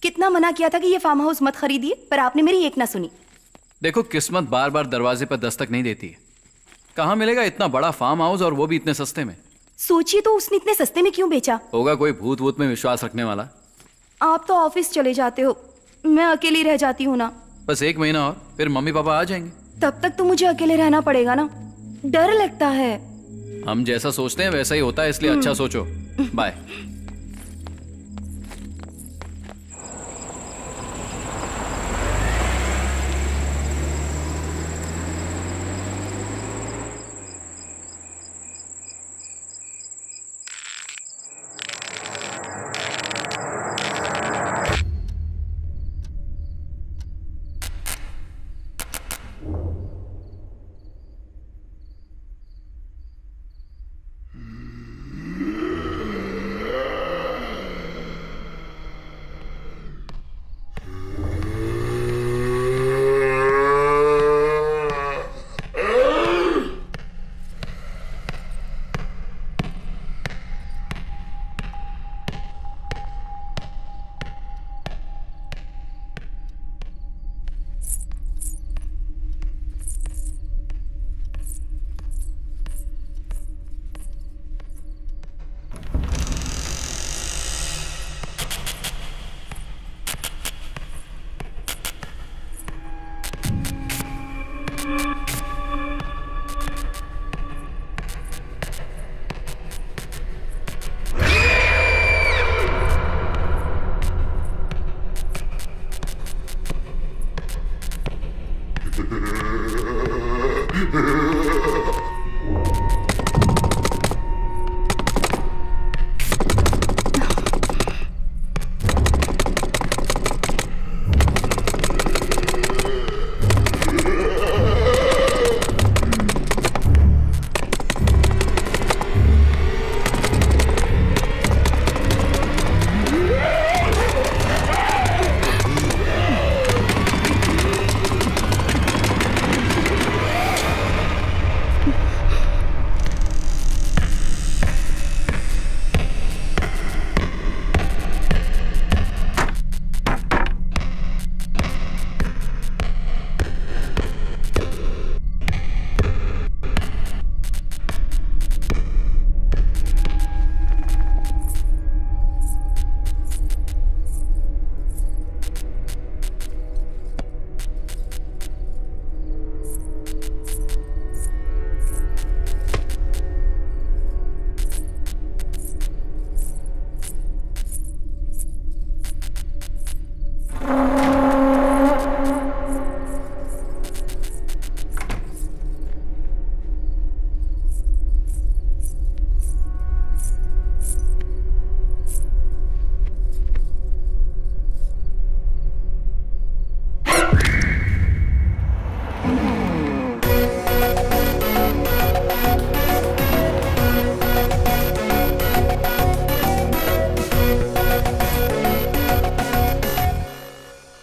कितना मना किया था कि ये फार्म हाउस मत खरीदिए, पर आपने मेरी एक ना सुनी। देखो, किस्मत बार बार दरवाजे पर दस्तक नहीं देती है। कहाँ मिलेगा इतना बड़ा फार्म हाउस, और वो भी इतने सस्ते में? सोचिए तो उसने इतने सस्ते में क्यों बेचा? होगा कोई भूत वूत में विश्वास रखने वाला। आप तो ऑफिस चले जाते हो, मैं अकेली रह जाती हूँ ना। बस 1 महीना और, फिर मम्मी पापा आ जाएंगे। तब तक तो मुझे अकेले रहना पड़ेगा ना, डर लगता है। हम जैसा सोचते हैं वैसा ही होता है, इसलिए अच्छा सोचो। बाय।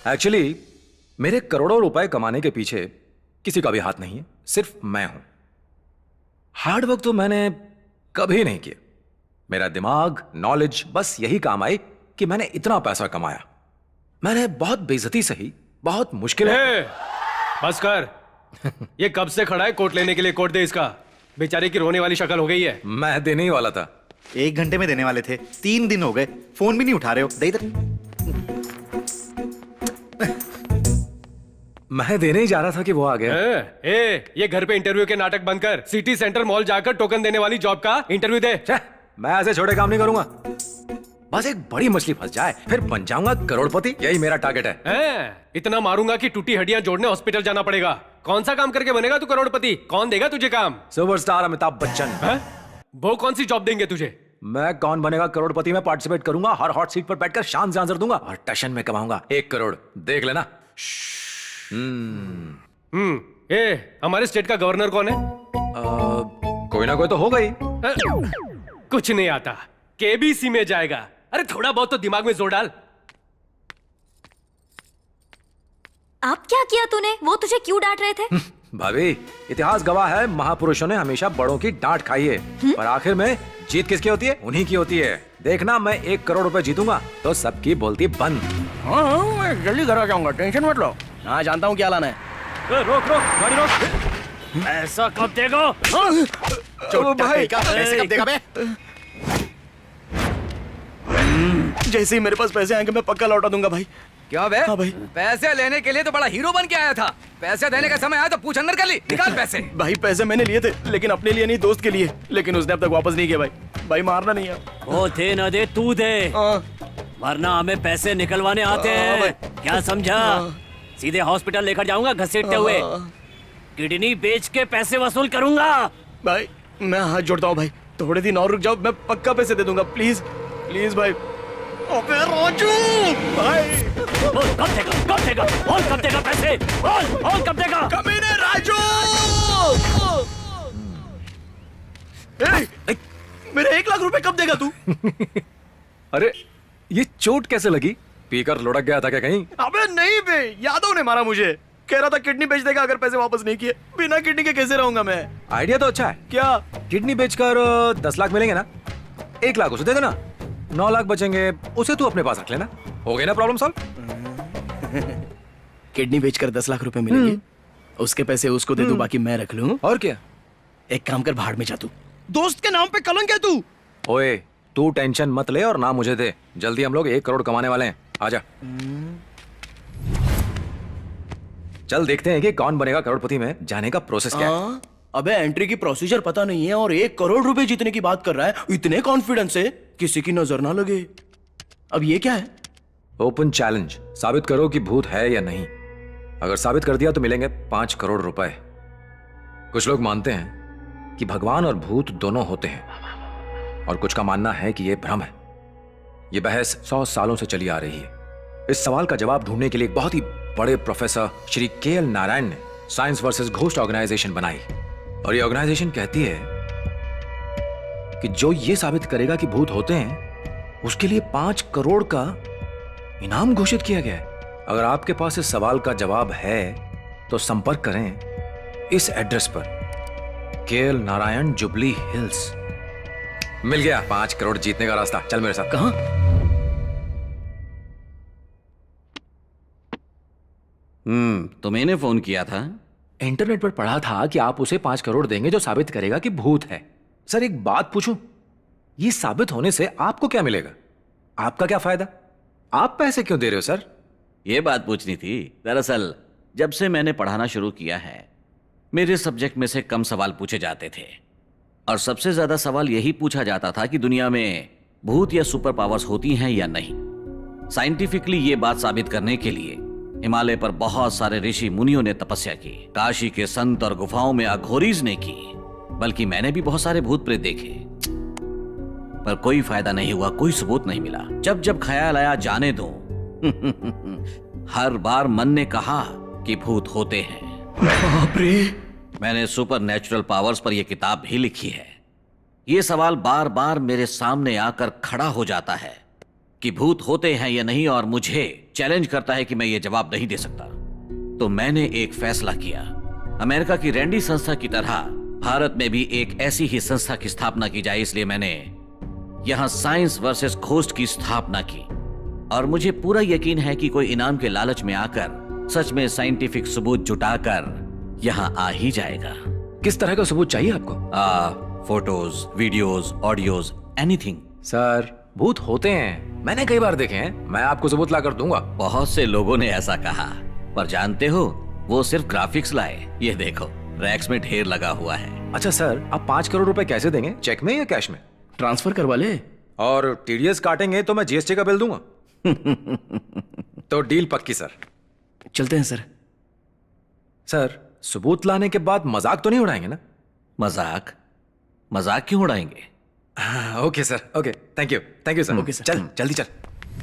एक्चुअली मेरे करोड़ों रुपए कमाने के पीछे किसी का भी हाथ नहीं है, सिर्फ मैं हूं। हार्ड वर्क तो मैंने कभी नहीं किया। मेरा दिमाग, नॉलेज बस यही काम आई कि मैंने इतना पैसा कमाया। मैंने बहुत बेइज्जती सही, बहुत मुश्किल है। बस कर। ये कब से खड़ा है कोट लेने के लिए? कोट दे इसका। बेचारे की रोने वाली शक्ल हो गई है। मैं देने ही वाला था। 1 घंटे में देने वाले थे, 3 दिन हो गए, फोन भी नहीं उठा रहे हो। दे इधर। मैं देने ही जा रहा था कि वो आ गया। ये घर पे इंटरव्यू के नाटक बंद कर, सिटी सेंटर मॉल जाकर टोकन देने वाली जॉब का इंटरव्यू दे। छे, मैं ऐसे छोटे काम नहीं करूंगा। बस एक बड़ी मछली फंस जाए, फिर बन जाऊंगा करोड़पति। यही मेरा टारगेट है। इतना मारूंगा कि टूटी हड्डियां जोड़ने हॉस्पिटल जाना पड़ेगा। कौन सा काम करके बनेगा तू करोड़पति? कौन देगा तुझे काम? सुपरस्टार अमिताभ बच्चन। वो कौन सी जॉब देंगे तुझे? मैं कौन बनेगा करोड़पति में पार्टिसिपेट करूंगा, हर हॉट सीट पर बैठकर शान से आंसर दूंगा और टशन में कमाऊंगा 1 करोड़। देख लेना। हमारे स्टेट का गवर्नर कौन है? कोई ना कोई तो होगा ही। कुछ नहीं आता, केबीसी में जाएगा। अरे थोड़ा बहुत तो दिमाग में जोर डाल। आप क्या किया तूने? वो तुझे क्यों डांट रहे थे? भाभी, इतिहास गवाह है, महापुरुषों ने हमेशा बड़ों की डांट खाई है, पर आखिर में जीत किसकी होती है? उन्हीं की होती है। देखना, मैं 1 करोड़ रुपए जीतूंगा तो सबकी बोलती बंद। हाँ, मैं जल्दी घर आ जाऊंगा, टेंशन मत लो। हाँ, जानता हूँ क्या लाना है। रोक गाड़ी रोक। ऐसा कब देगा? भाई पैसे कब देगा बे? जैसे ही मेरे पास पैसे आएंगे मैं पक्का लौटा दूंगा भाई। क्या बे? हाँ भाई। पैसे लेने के लिए तो बड़ा हीरो बन के आया था, पैसे देने का समय आया तो पूछ अंदर कर ली। निकाल पैसे। भाई पैसे मैंने लिए थे, लेकिन अपने लिए नहीं, दोस्त के लिए। लेकिन उसने अब तक वापस नहीं किया भाई। भाई मारना नहीं है। वो दे ना दे, तू दे, वरना हमें पैसे निकलवाने आते हैं। क्या समझा? सीधे हॉस्पिटल लेकर जाऊंगा घसीटते हुए, किडनी बेच के पैसे वसूल करूंगा। भाई मैं हाथ जोड़ता हूँ भाई, थोड़े दिन और रुक जाओ, मैं पक्का पैसे दे दूंगा। प्लीज प्लीज भाई। अबे राजू भाई, बोल कब देगा, कब देगा, बोल कब देगा पैसे, बोल कब देगा? कमीने राजू। मेरे 1 लाख रुपए कब देगा तू? अरे ये चोट कैसे लगी? पीकर लुढ़क गया था क्या कहीं? अबे नहीं बे, यादव ने मारा मुझे। कह रहा था किडनी बेच देगा अगर पैसे वापस नहीं किए। बिना किडनी के कैसे रहूंगा मैं? आइडिया तो अच्छा है। क्या? किडनी बेचकर 10 लाख मिलेंगे ना, 1 लाख उसे दे देना, 9 लाख बचेंगे, उसे तू अपने पास रख लेना। हो गई ना प्रॉब्लम सॉल्व? किडनी बेचकर 10 लाख रुपए मिलेंगे, उसके पैसे उसको दे दूं, बाकी मैं रख लूं। और क्या? एक काम कर, भाड़ में जा तू। दोस्त के नाम पे कलंक है तू। ओए, तू टेंशन मत ले और ना मुझे दे। जल्दी हम लोग 1 करोड़ कमाने वाले हैं। आजा। चल देखते हैं कि कौन बनेगा करोड़पति में जाने का प्रोसेस क्या है। अबे एंट्री की प्रोसीजर पता नहीं है और 1 करोड़ रुपए जीतने की बात कर रहा है, इतने कॉन्फिडेंस से किसी की नजर ना लगे। अब ये क्या है? ओपन चैलेंज, साबित करो कि भूत है या नहीं। अगर साबित कर दिया तो मिलेंगे 5 करोड़ रुपए। कुछ लोग मानते हैं कि भगवान और भूत दोनों होते हैं, और कुछ का मानना है कि यह भ्रम है। यह बहस 100 सालों से चली आ रही है। इस सवाल का जवाब ढूंढने के लिए एक बहुत ही बड़े प्रोफेसर श्री KL नारायण ने साइंस वर्सेस घोस्ट ऑर्गेनाइजेशन बनाई, और ये ऑर्गेनाइजेशन कहती है कि जो ये साबित करेगा कि भूत होते हैं, उसके लिए 5 करोड़ का इनाम घोषित किया गया है। अगर आपके पास इस सवाल का जवाब है तो संपर्क करें इस एड्रेस पर, KL नारायण, जुबली हिल्स। मिल गया 5 करोड़ जीतने का रास्ता। चल मेरे साथ। कहां? तो मैंने फोन किया था। इंटरनेट पर पढ़ा था कि आप उसे 5 करोड़ देंगे जो साबित करेगा कि भूत है। सर एक बात पूछूं, ये साबित होने से आपको क्या मिलेगा? आपका क्या फायदा? आप पैसे क्यों दे रहे हो सर? ये बात पूछनी थी। दरअसल जब से मैंने पढ़ाना शुरू किया है, मेरे सब्जेक्ट में से कम सवाल पूछे जाते थे, और सबसे ज्यादा सवाल यही पूछा जाता था कि दुनिया में भूत या सुपर पावर्स होती हैं या नहीं। साइंटिफिकली ये बात साबित करने के लिए हिमालय पर बहुत सारे ऋषि मुनियों ने तपस्या की, काशी के संत और गुफाओं में अघोरीज ने की, बल्कि मैंने भी बहुत सारे भूत प्रेत देखे, पर कोई फायदा नहीं हुआ, कोई सबूत नहीं मिला। जब जब ख्याल आया जाने दो, हर बार मन ने कहा कि भूत होते हैं। बाप रे! मैंने सुपर नेचुरल पावर्स पर यह किताब भी लिखी है। यह सवाल बार बार मेरे सामने आकर खड़ा हो जाता है कि भूत होते हैं या नहीं, और मुझे चैलेंज करता है कि मैं ये जवाब नहीं दे सकता। तो मैंने एक फैसला किया, अमेरिका की रैंडी संस्था की तरह भारत में भी एक ऐसी ही संस्था की स्थापना की जाए। इसलिए मैंने यहां साइंस वर्सेस घोस्ट की स्थापना की, और मुझे पूरा यकीन है कि कोई इनाम के लालच में आकर सच में साइंटिफिक सबूत जुटाकर यहां आ ही जाएगा। किस तरह का सबूत चाहिए आपको? Photos, videos, audios, anything. Sir भूत होते हैं, मैंने कई बार देखे हैं, मैं आपको सबूत ला कर दूंगा। बहुत से लोगों ने ऐसा कहा, पर जानते हो वो सिर्फ ग्राफिक्स लाए। ये देखो रैक्स में ढेर लगा हुआ है। अच्छा सर, आप 5 करोड़ रुपए कैसे देंगे, चेक में या कैश में? ट्रांसफर करवा ले। और टीडीएस काटेंगे तो मैं जीएसटी का बिल दूंगा। तो डील पक्की सर। चलते हैं सर। सर सबूत लाने के बाद मजाक तो नहीं उड़ाएंगे ना? मजाक? मजाक क्यों उड़ाएंगे? Okay sir, okay, thank you sir. Okay sir. चल जल्दी चल,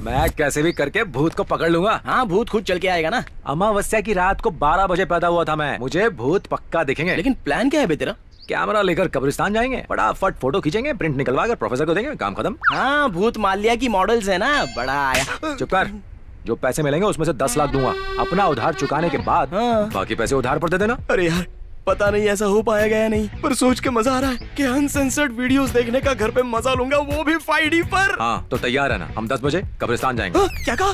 मैं कैसे भी करके भूत को पकड़ लूंगा। हाँ, भूत खुद चल के आएगा ना। अमावस्या की रात को 12 बजे पैदा हुआ था मैं, मुझे भूत पक्का दिखेंगे। लेकिन प्लान क्या है बे तेरा? कैमरा लेकर कब्रिस्तान जाएंगे, फटाफट फोटो खींचेंगे, प्रिंट निकलवा कर प्रोफेसर को देंगे, काम खत्म। हाँ, भूत माल्या की मॉडल्स है ना, बड़ा आया। चुप कर, जो पैसे मिलेंगे उसमें से 10 लाख दूंगा, अपना उधार चुकाने के बाद हाँ। बाकी पैसे उधार पर दे देना। अरे यार, पता नहीं ऐसा हो पाएगा या नहीं, पर सोच के मजा आ रहा है कि अनसेंसर्ड वीडियोस देखने का घर पे मजा लूंगा, वो भी 5D पर। हाँ तो तैयार है ना, हम 10 बजे कब्रिस्तान जाएंगे। हाँ, क्या कहा?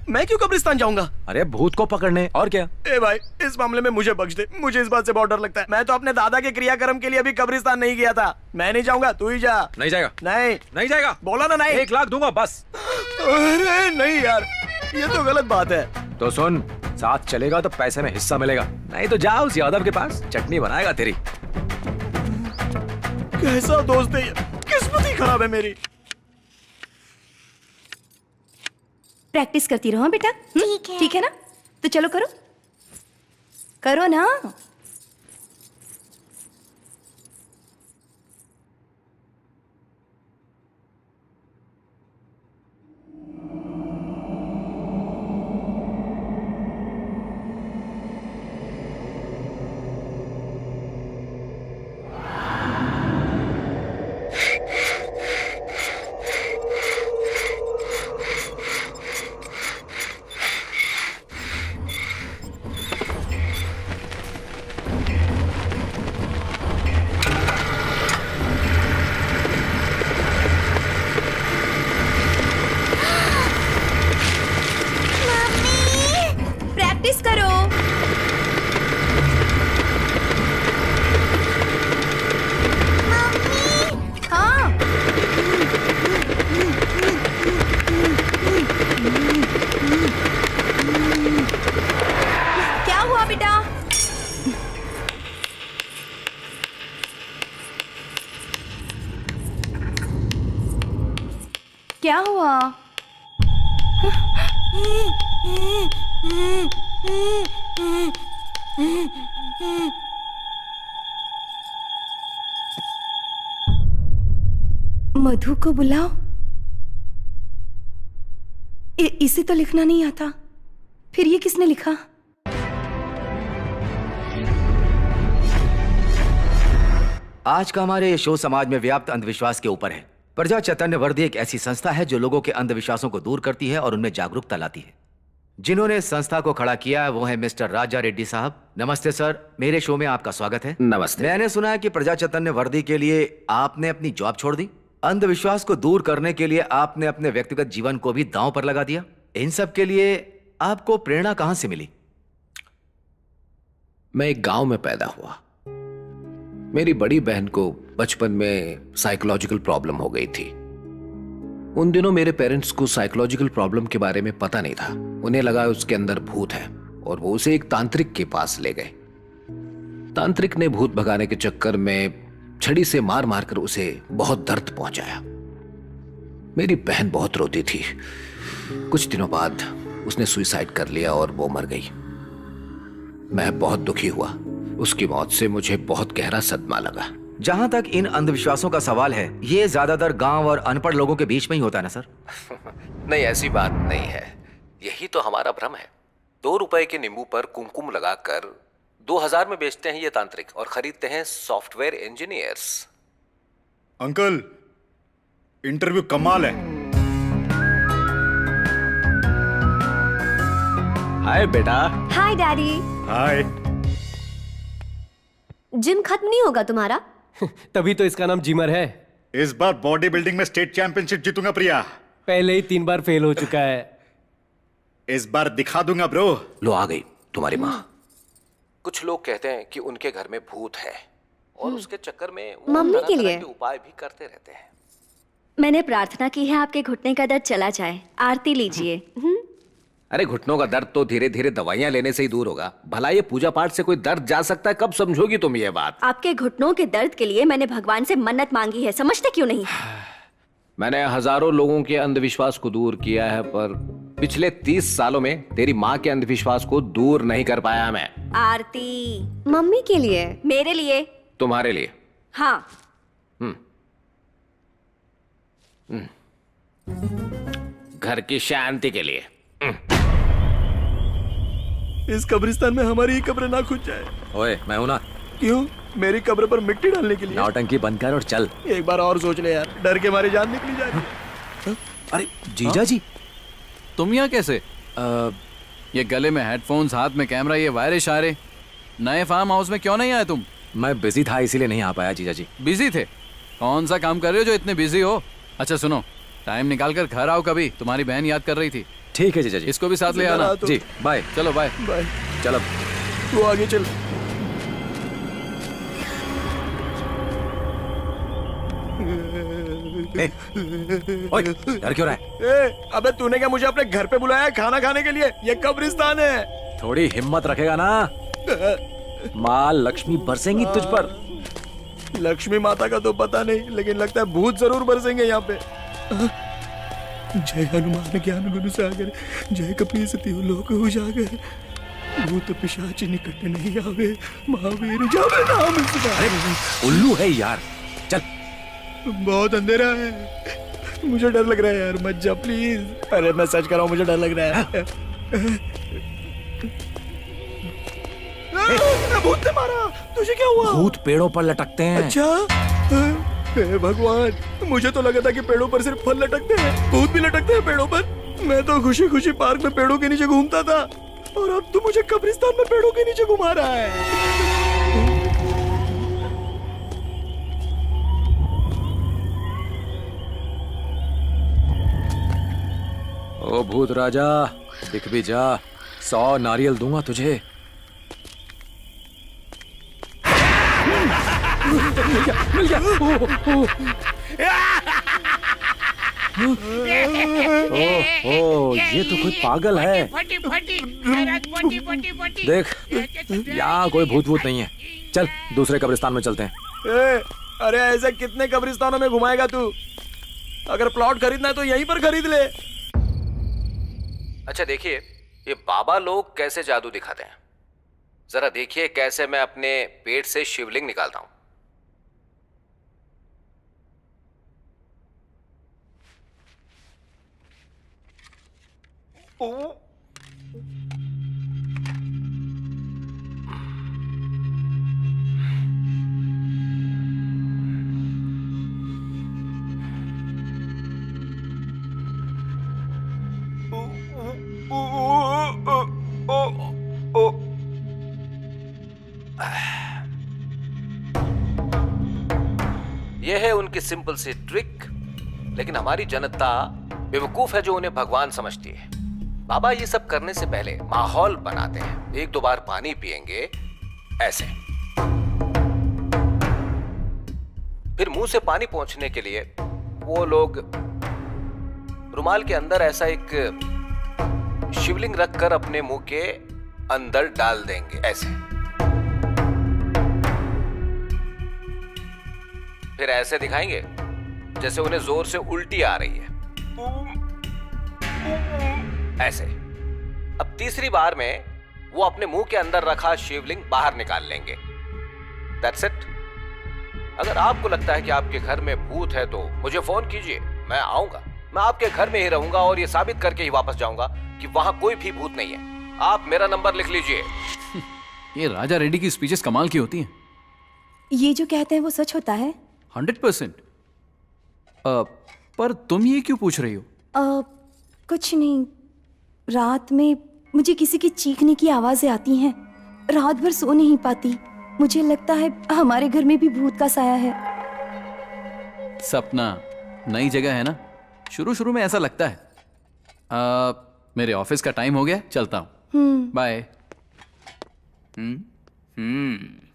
मैं क्यों कब्रिस्तान जाऊंगा? अरे भूत को पकड़ने, और क्या। ए भाई, इस मामले में मुझे बख्श दे, मुझे इस बात से बहुत डर लगता है। मैं तो अपने दादा के क्रियाक्रम के लिए अभी कब्रिस्तान नहीं गया था। मैं नहीं जाऊंगा, तू ही जा। नहीं जाएगा? नहीं जाएगा, बोला ना नहीं। 1 लाख दूंगा बस। अरे नहीं यार, ये तो गलत बात है। तो सुन, साथ चलेगा तो पैसे में हिस्सा मिलेगा, नहीं तो जा उस यादव के पास, चटनी बनाएगा तेरी। कैसा दोस्त है ये, किस्मत ही खराब है मेरी। प्रैक्टिस करती रहो बेटा। ठीक है ना? तो चलो करो, करो ना। प्रैक्टिस करो। हाँ, क्या हुआ बेटा? क्या हुआ? मधु को बुलाओ। इसे तो लिखना नहीं आता, फिर ये किसने लिखा? आज का हमारे शो समाज में व्याप्त अंधविश्वास के ऊपर है। प्रजा चैतन्य वर्दी एक ऐसी संस्था है जो लोगों के अंधविश्वासों को दूर करती है और उनमें जागरूकता लाती है। जिन्होंने इस संस्था को खड़ा किया है वो है मिस्टर राजा रेड्डी साहब। नमस्ते सर, मेरे शो में आपका स्वागत है। नमस्ते। मैंने सुना है कि प्रजा चैतन्य वर्दी के लिए आपने अपनी जॉब छोड़ दी, अंधविश्वास को दूर करने के लिए आपने अपने व्यक्तिगत जीवन को भी दांव पर लगा दिया। इन सब के लिए आपको प्रेरणा कहां से मिली? मैं एक गांव में पैदा हुआ। मेरी बड़ी बहन को बचपन में साइकोलॉजिकल प्रॉब्लम हो गई थी। उन दिनों मेरे पेरेंट्स को साइकोलॉजिकल प्रॉब्लम के बारे में पता नहीं था। उन्हें लगा उसके अंदर भूत है और वो उसे एक तांत्रिक के पास ले गए। तांत्रिक ने भूत भगाने के चक्कर में छड़ी से मार मार कर उसे बहुत दर्द पहुंचाया। मेरी बहन बहुत रोती थी। कुछ दिनों बाद उसने सुसाइड कर लिया और वो मर गई। मैं बहुत दुखी हुआ। उसकी मौत से मुझे बहुत गहरा सदमा लगा। जहां तक इन अंधविश्वासों का सवाल है, ये ज्यादातर गांव और अनपढ़ लोगों के बीच में ही होता है ना सर? नहीं, ऐसी बात नहीं है। यही तो हमारा भ्रम है। 2 रुपए के नींबू पर कुमकुम लगाकर 2000 में बेचते हैं ये तांत्रिक और खरीदते हैं सॉफ्टवेयर इंजीनियर्स। अंकल, इंटरव्यू कमाल है। हाय बेटा। हाय डैडी। हाय। जिम खत्म नहीं होगा तुम्हारा? तभी तो इसका नाम जिमर है। इस बार बॉडी बिल्डिंग में स्टेट चैंपियनशिप जीतूंगा प्रिया। पहले ही 3 बार फेल हो चुका है। इस बार दिखा दूंगा ब्रो। लो आ गई तुम्हारी माँ। कुछ लोग कहते हैं कि उनके घर में भूत है और उसके चक्कर में वो मम्मी तरह के तरह लिए। के उपाय भी करते रहते हैं। मैंने प्रार्थना की है आपके घुटने का दर्द चला जाए। आरती लीजिए। अरे घुटनों का दर्द तो धीरे धीरे दवाइयां लेने से ही दूर होगा। भला ये पूजा पाठ से कोई दर्द जा सकता है? कब समझोगी तुम ये बात? आपके घुटनों के दर्द के लिए मैंने भगवान से मन्नत मांगी है, समझते क्यों नहीं? मैंने हजारों लोगों के अंधविश्वास को दूर किया है, पर पिछले 30 सालों में तेरी माँ के अंधविश्वास को दूर नहीं कर पाया मैं। आरती मम्मी के लिए। मेरे लिए। तुम्हारे लिए। हाँ। घर की शांति के लिए। इस कब्रिस्तान में हमारी ही कब्र ना खुद जाए। ओए मैं हूं ना। क्यों? मेरी कब्र पर मिट्टी डालने के लिए? नौटंकी बंद कर और चल। एक बार और सोच ले यार, डर के मारे जान निकली जा रही है। अरे जीजा जी, तुम यहाँ कैसे? ये गले में हेडफोन्स, हाथ में कैमरा, ये वायरे इशारे। नए फार्म हाउस में क्यों नहीं आए तुम? मैं बिजी था इसीलिए नहीं आ पाया जीजा जी। बिजी थे? कौन सा काम कर रहे हो जो इतने बिजी हो? अच्छा सुनो, टाइम निकाल कर घर आओ कभी, तुम्हारी बहन याद कर रही थी। ठीक है जीजा जी। इसको भी साथ ले आना। जी बाय। चलो बाय। बाय। चल अब तू आगे चल। ओए डर क्यों रहा है? अबे तूने क्या मुझे अपने घर पे बुलाया है खाना खाने के लिए? ये कब्रिस्तान है। थोड़ी हिम्मत रखेगा ना, माँ लक्ष्मी बरसेंगी तुझ पर। लक्ष्मी माता का तो पता नहीं, लेकिन लगता है भूत जरूर बरसेंगे यहाँ पे। जय हनुमान ज्ञान गुण सागर, जय कपीसति लोक उजागर, भूत पिशाच निकट नहीं आवे, महावीर जावे नाम सुधारे। उल्लू है यार, चल। बहुत अंधेरा है, मुझे डर लग रहा है यार, मत जा प्लीज। अरे मैं सच कर रहा हूँ, मुझे डर लग रहा है। भूत ने मारा। तुझे क्या हुआ? भूत पेड़ों पर लटकते हैं। अच्छा हे भगवान, मुझे तो लगा था कि पेड़ों पर सिर्फ फल लटकते हैं, भूत भी लटकते हैं पेड़ों पर। मैं तो खुशी खुशी पार्क में पेड़ों के नीचे घूमता था, और अब तू मुझे कब्रिस्तान में पेड़ों के नीचे घुमा रहा है। ओ भूत राजा, दिख भी जा, 100 नारियल दूंगा तुझे। मिल गया। ओह, ये तो कोई पागल है। देख, यहाँ कोई भूत भूत नहीं है। चल दूसरे कब्रिस्तान में चलते हैं। अरे ऐसे कितने कब्रिस्तानों में घुमाएगा तू? अगर प्लॉट खरीदना है तो यहीं पर खरीद ले। अच्छा देखिए, ये बाबा लोग कैसे जादू दिखाते हैं, जरा देखिए कैसे मैं अपने पेट से शिवलिंग निकालता हूं। यह है उनकी सिंपल सी ट्रिक, लेकिन हमारी जनता बेवकूफ है जो उन्हें भगवान समझती है। बाबा ये सब करने से पहले माहौल बनाते हैं। 1-2 बार पानी पिएंगे ऐसे, फिर मुंह से पानी पहुंचने के लिए वो लोग रुमाल के अंदर ऐसा एक शिवलिंग रखकर अपने मुंह के अंदर डाल देंगे ऐसे। फिर ऐसे दिखाएंगे जैसे उन्हें जोर से उल्टी आ रही है, ऐसे। अब तीसरी बार में वो अपने मुंह के अंदर रखा शिवलिंग बाहर निकाल लेंगे। That's it। अगर आपको लगता है कि आपके घर में भूत है तो मुझे फोन कीजिए, मैं आऊंगा। मैं आपके घर में ही रहूंगा और ये साबित करके ही वापस जाऊंगा कि वहां कोई भी भूत नहीं है। आप मेरा नंबर लिख लीजिए। ये राजा रेड्डी की स्पीचेस कमाल की होती हैं। ये जो कहते हैं वो सच होता है? 100%। पर तुम ये क्यों पूछ रही हो? कुछ नहीं, रात में मुझे किसी की चीखने की आवाजें आती हैं, रात भर सो नहीं पाती। मुझे लगता है हमारे घर में भी भूत का साया है। सपना, नई जगह है ना, शुरू शुरू में ऐसा लगता है। मेरे ऑफिस का टाइम हो गया, चलता हूँ। बाय।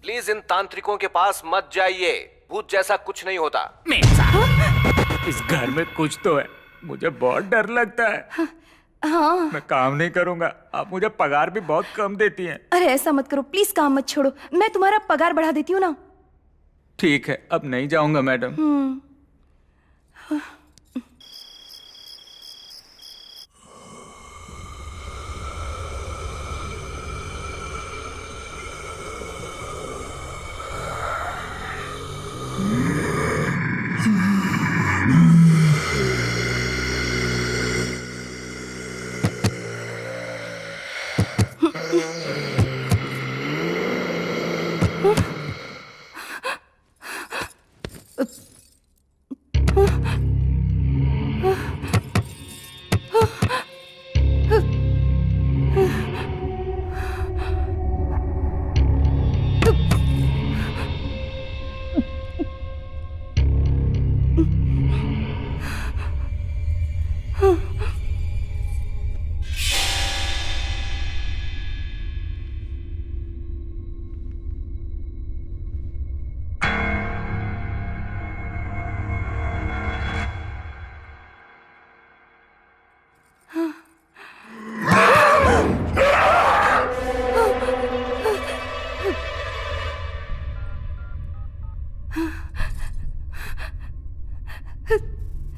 प्लीज इन तांत्रिकों के पास मत जाइए, भूत जैसा कुछ नहीं होता। इस घर में कुछ तो है, मुझे बहुत डर लगता है। हाँ। मैं काम नहीं करूंगा, आप मुझे पगार भी बहुत कम देती हैं। अरे ऐसा मत करो प्लीज, काम मत छोड़ो, मैं तुम्हारा पगार बढ़ा देती हूँ ना। ठीक है, अब नहीं जाऊंगा मैडम।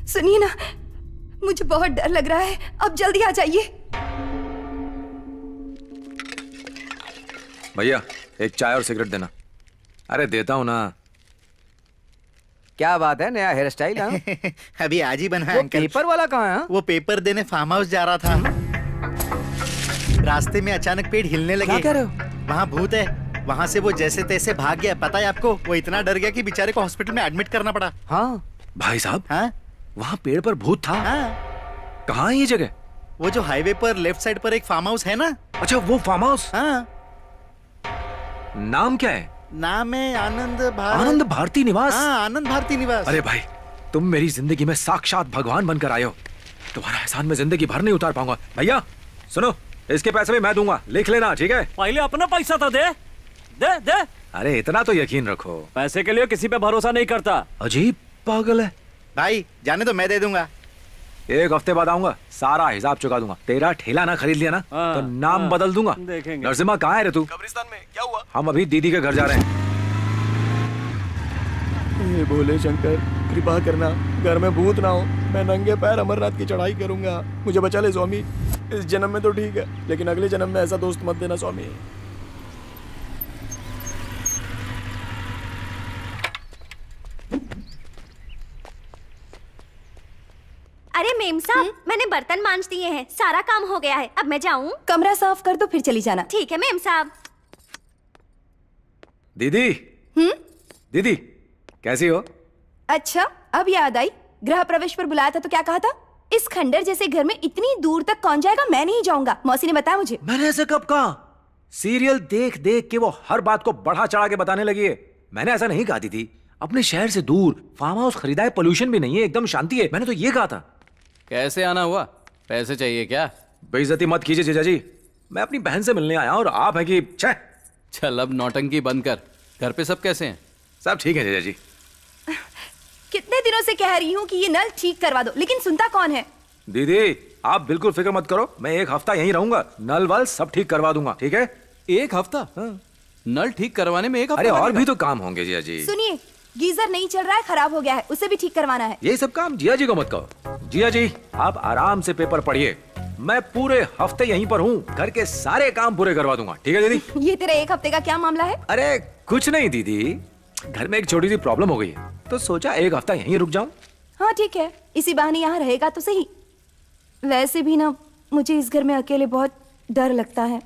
सुनिए ना, मुझे बहुत डर लग रहा है, अब जल्दी आ जाइए। भैया एक चाय और सिगरेट देना। अरे देता हूँ ना। क्या बात है, नया हेयर स्टाइल? अभी आज ही बना है वो अंकल। पेपर वाला कहाँ है? वो पेपर देने फार्म हाउस जा रहा था, रास्ते में अचानक पेड़ हिलने लगे। क्या कह रहे हो? वहाँ भूत है, वहाँ से वो जैसे तैसे भाग गया। पता है आपको, वो इतना डर गया कि बेचारे को हॉस्पिटल में एडमिट करना पड़ा। हाँ भाई साहब, हाँ वहाँ पेड़ पर भूत था? हाँ। कहाँ है ये जगह? वो जो हाईवे पर लेफ्ट साइड पर एक फार्म हाउस है ना। अच्छा वो फार्म हाउस। हाँ। नाम क्या है? नाम है आनंद भारती निवास। हाँ, आनंद भारती निवास। अरे भाई, तुम मेरी जिंदगी में साक्षात भगवान बनकर आए हो। तुम्हारा एहसान मैं जिंदगी भर नहीं उतार पाऊंगा। भैया सुनो, इसके पैसे भी मैं दूंगा, लिख लेना, ठीक है? पहले अपना पैसा तो दे दे दे। अरे इतना तो यकीन रखो। पैसे के लिए किसी पे भरोसा नहीं करता। अजीब पागल है भाई, जाने तो मैं दे दूंगा। एक हफ्ते बाद आऊंगा, सारा हिसाब चुका दूंगा। तेरा ठेला ना खरीद लिया ना तो नाम बदल दूंगा। देखेंगे। नरसिम्हा कहाँ है रे तू? कब्रिस्तान में। क्या हुआ? हम अभी दीदी के घर जा रहे हैं। हे भोले शंकर, कृपा करना, घर में भूत ना हो। मैं नंगे पैर अमरनाथ की चढ़ाई करूंगा, मुझे बचा ले स्वामी। इस जन्म में तो ठीक है, लेकिन अगले जन्म में ऐसा दोस्त मत देना स्वामी। अरे मेम साहब, मैंने बर्तन मांज दिए हैं, सारा काम हो गया है, अब मैं जाऊं? कमरा साफ कर दो फिर चली जाना। ठीक है मेम साहब। दीदी। दीदी कैसी हो? अच्छा अब याद आई, गृह प्रवेश पर बुलाया था तो क्या कहा था? इस खंडर जैसे घर में इतनी दूर तक कौन जाएगा? मैं नहीं जाऊंगा, मौसी ने बताया मुझे। मैंने ऐसा कब कहा? सीरियल देख देख के वो हर बात को बढ़ा चढ़ा के बताने लगी है। मैंने ऐसा नहीं कहा थी। अपने शहर से दूर फार्म हाउस खरीदा है, पोल्यूशन भी नहीं है, एकदम शांति है। मैंने तो ये कहा था। कैसे आना हुआ? पैसे चाहिए क्या? बेइज्जती मत कीजिए जीजा जी, मैं अपनी बहन से मिलने आया और आप है कि छह। चल अब नौटंकी बंद कर। घर पे सब कैसे हैं? सब ठीक है जीजा जी। कितने दिनों से कह रही हूँ कि ये नल ठीक करवा दो, लेकिन सुनता कौन है? दीदी आप बिल्कुल फिक्र मत करो, मैं एक हफ्ता यहीं रहूंगा, नल वल सब ठीक करवा दूंगा, ठीक है? एक हफ्ता? नल ठीक करवाने में एक हफ्ता? अरे और भी तो काम होंगे जिया जी। सुनिए, गीजर नहीं चल रहा है, खराब हो गया है, उसे भी ठीक करवाना है। ये सब काम जिया जी को मत कहो। जिया जी आप आराम से पेपर पढ़िए, मैं पूरे हफ्ते यहीं पर हूँ, घर के सारे काम पूरे करवा दूंगा, ठीक है दीदी? ये तेरा एक हफ्ते का क्या मामला है? अरे कुछ नहीं दीदी, घर में एक छोटी सी प्रॉब्लम हो गई है, तो सोचा एक हफ्ता यहीं रुक जाऊं। हाँ ठीक है, इसी बहाने यहाँ रहेगा तो सही। वैसे भी ना मुझे इस घर में अकेले बहुत डर लगता है।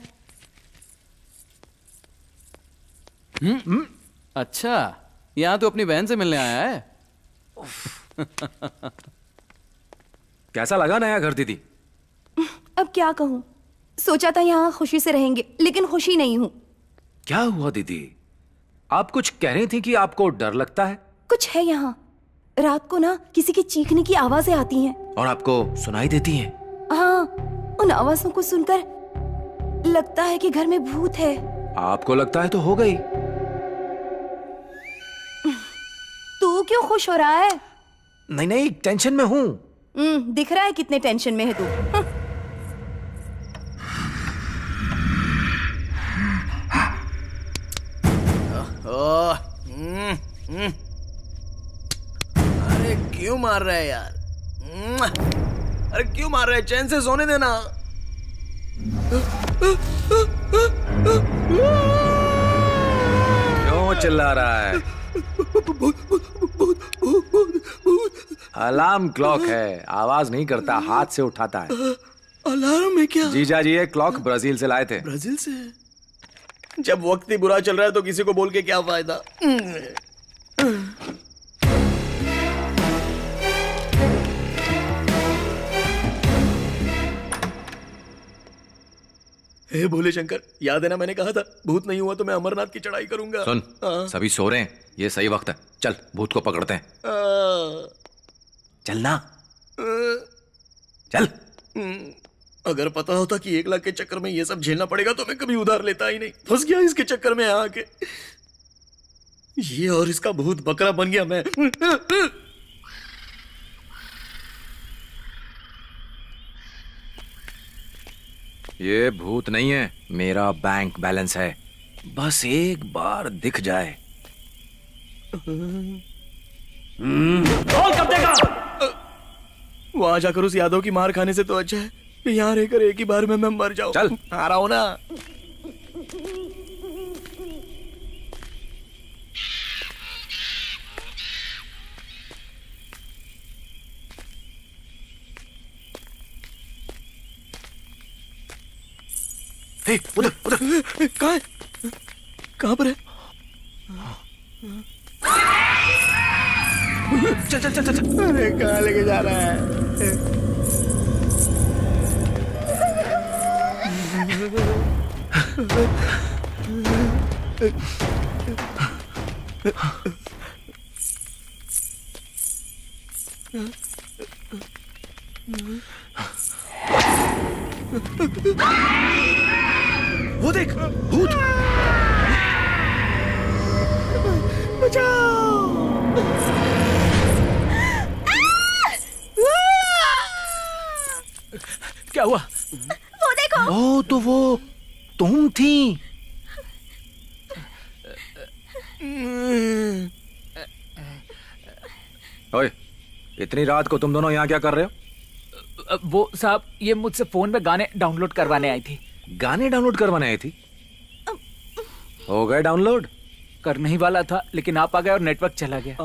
अच्छा, यहाँ तो अपनी बहन से मिलने आया है। कैसा लगा नया घर दीदी? अब क्या कहूँ, सोचा था यहाँ खुशी से रहेंगे, लेकिन खुशी नहीं हूँ। क्या हुआ दीदी? आप कुछ कह रही थी कि आपको डर लगता है। कुछ है यहाँ, रात को ना किसी की चीखने की आवाजें आती हैं। और आपको सुनाई देती हैं? हाँ, उन आवाजों को सुनकर लगता है कि घर में भूत है। आपको लगता है तो हो गई, तू क्यों खुश हो रहा है? नहीं नहीं, टेंशन में हूं। दिख रहा है कितने टेंशन में है तू। अरे क्यों मार रहा है यार? अरे क्यों मार रहा है? चैन से सोने देना। क्यों चिल्ला रहा है? अलार्म क्लॉक है, आवाज नहीं करता, हाथ से उठाता है। अलार्म है क्या? जीजा जी ये क्लॉक ब्राजील से लाए थे। ब्राजील से? जब वक्त ही बुरा चल रहा है तो किसी को बोल के क्या फायदा? हे भोले शंकर, याद है ना मैंने कहा था भूत नहीं हुआ तो मैं अमरनाथ की चढ़ाई करूंगा। सुन, सभी सो रहे हैं, ये सही वक्त है। चल भूत को पकड़ते हैं। चलना, चल। अगर पता होता कि 1 लाख के चक्कर में ये सब झेलना पड़ेगा तो मैं कभी उधार लेता ही नहीं। फंस गया इसके चक्कर में आके। ये और इसका भूत बकरा बन गया मैं। ये भूत नहीं है, मेरा बैंक बैलेंस है। बस एक बार दिख जाए। कब देगा? वहां जाकर उस यादव की मार खाने से तो अच्छा है कि यहाँ रहकर एक ही बार में मैं मर जाऊं। चल, आ रहा हूं ना। उधर उधर। कहाँ है? कहाँ पर है? चल चल चल चल। अरे कहाँ लेके जा रहा है? वो देख, भूत। क्या हुआ? वो देखो। ओ तो वो तुम थी। ओए, इतनी रात को तुम दोनों यहाँ क्या कर रहे हो? वो साहब, ये मुझसे फोन में गाने डाउनलोड करवाने आई थी। गाने डाउनलोड करवाने आई थी? हो गए डाउनलोड? करने ही वाला था लेकिन आप आ गए और नेटवर्क चला गया।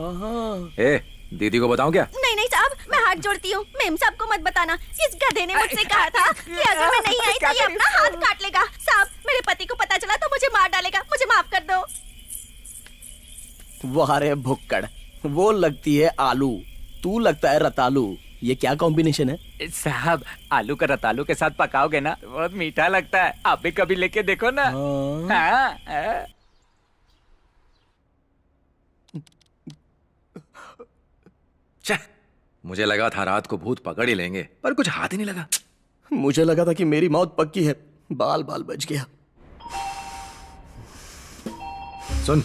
ए, दीदी को बताऊं क्या? नहीं नहीं साहब, मैं हाथ जोड़ती हूँ, मेम साहब को मत बताना। इस गधे ने मुझसे कहा था कि अगर मैं नहीं आई तो ये अपना हाथ काट लेगा। साहब, मेरे पति को पता चला तो मुझे मार डालेगा, मुझे माफ कर दो। वाह रे भुक्कड़, वो लगती है आलू, तू लगता है रतालू। ये क्या कॉम्बिनेशन है? साहब, आलू का रतालू के साथ पकाओगे ना तो बहुत मीठा लगता है। आप भी कभी लेके देखो ना। हाँ। मुझे लगा था रात को भूत पकड़ ही लेंगे, पर कुछ हाथ ही नहीं लगा। मुझे लगा था कि मेरी मौत पक्की है, बाल बाल बच गया। सुन,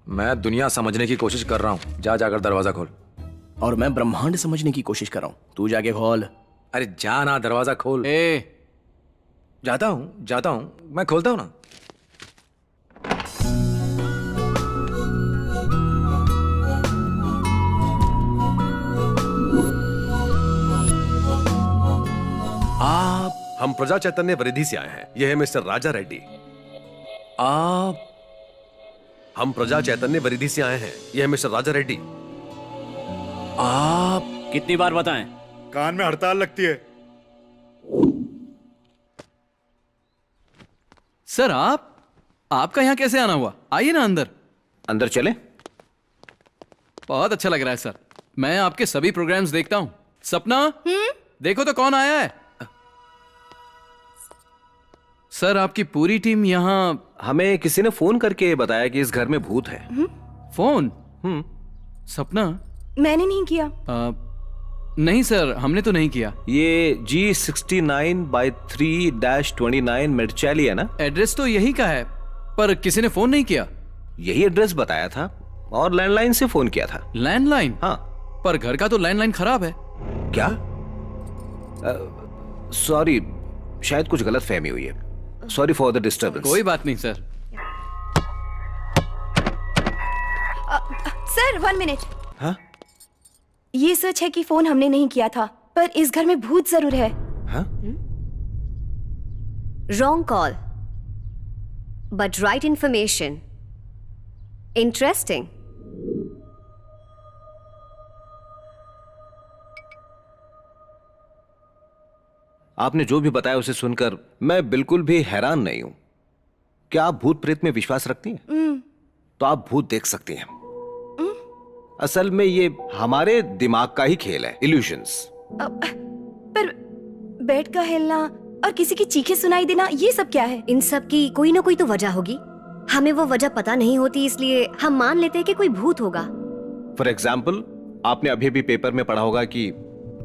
मैं दुनिया समझने की कोशिश कर रहा हूँ, जा जाकर दरवाजा खोल। और मैं ब्रह्मांड समझने की कोशिश कर रहा हूँ, तू जाके खोल। अरे जा ना, दरवाजा खोल। जाता हूँ, मैं खोलता हूँ ना। आप? हम प्रजा चैतन्य वृद्धि से आए हैं। यह है मिस्टर राजा रेड्डी। आप? हम प्रजा चैतन्य वृद्धि से आए हैं। यह है मिस्टर राजा रेड्डी। आप? कितनी बार बताएं? कान में हड़ताल लगती है। सर, आपका यहाँ कैसे आना हुआ? आइए ना अंदर। अंदर चले? बहुत अच्छा लग रहा है सर, मैं आपके सभी प्रोग्राम्स देखता हूँ। सपना, देखो तो कौन आया है। सर, आपकी पूरी टीम यहाँ। हमें किसी ने फोन करके बताया कि इस घर में भूत है। फोन? सपना, मैंने नहीं किया। नहीं सर, हमने तो नहीं किया। ये G69/3-29 मेडचैली है ना? एड्रेस तो यही का है, पर किसी ने फोन नहीं किया। यही एड्रेस बताया था, और लैंडलाइन से फोन किया था। लैंडलाइन? हाँ। पर घर का तो लैंडलाइन खराब है। क्या? सॉरी, शायद कुछ गलत फहमी हुई है। Sorry for the disturbance. कोई बात नहीं सर। Sir 1 minute. हाँ? ये सच है कि फोन हमने नहीं किया था, पर इस घर में भूत जरूर है। हाँ? Wrong call, but right information. Interesting. आपने जो भी बताया उसे सुनकर मैं बिल्कुल भी हैरान नहीं हूं। क्या आप भूत प्रेत में विश्वास रखती हैं? तो आप भूत देख सकती हैं। असल में ये हमारे दिमाग का ही खेल है, इल्यूशंस। पर बेड का हिलना और किसी की चीखें सुनाई देना, ये सब क्या है? इन सब की कोई ना कोई तो वजह होगी। हमें वो वजह पता नहीं होती, इसलिए हम मान लेते हैं कि कोई भूत होगा। फॉर एग्जाम्पल, आपने अभी भी पेपर में पढ़ा होगा कि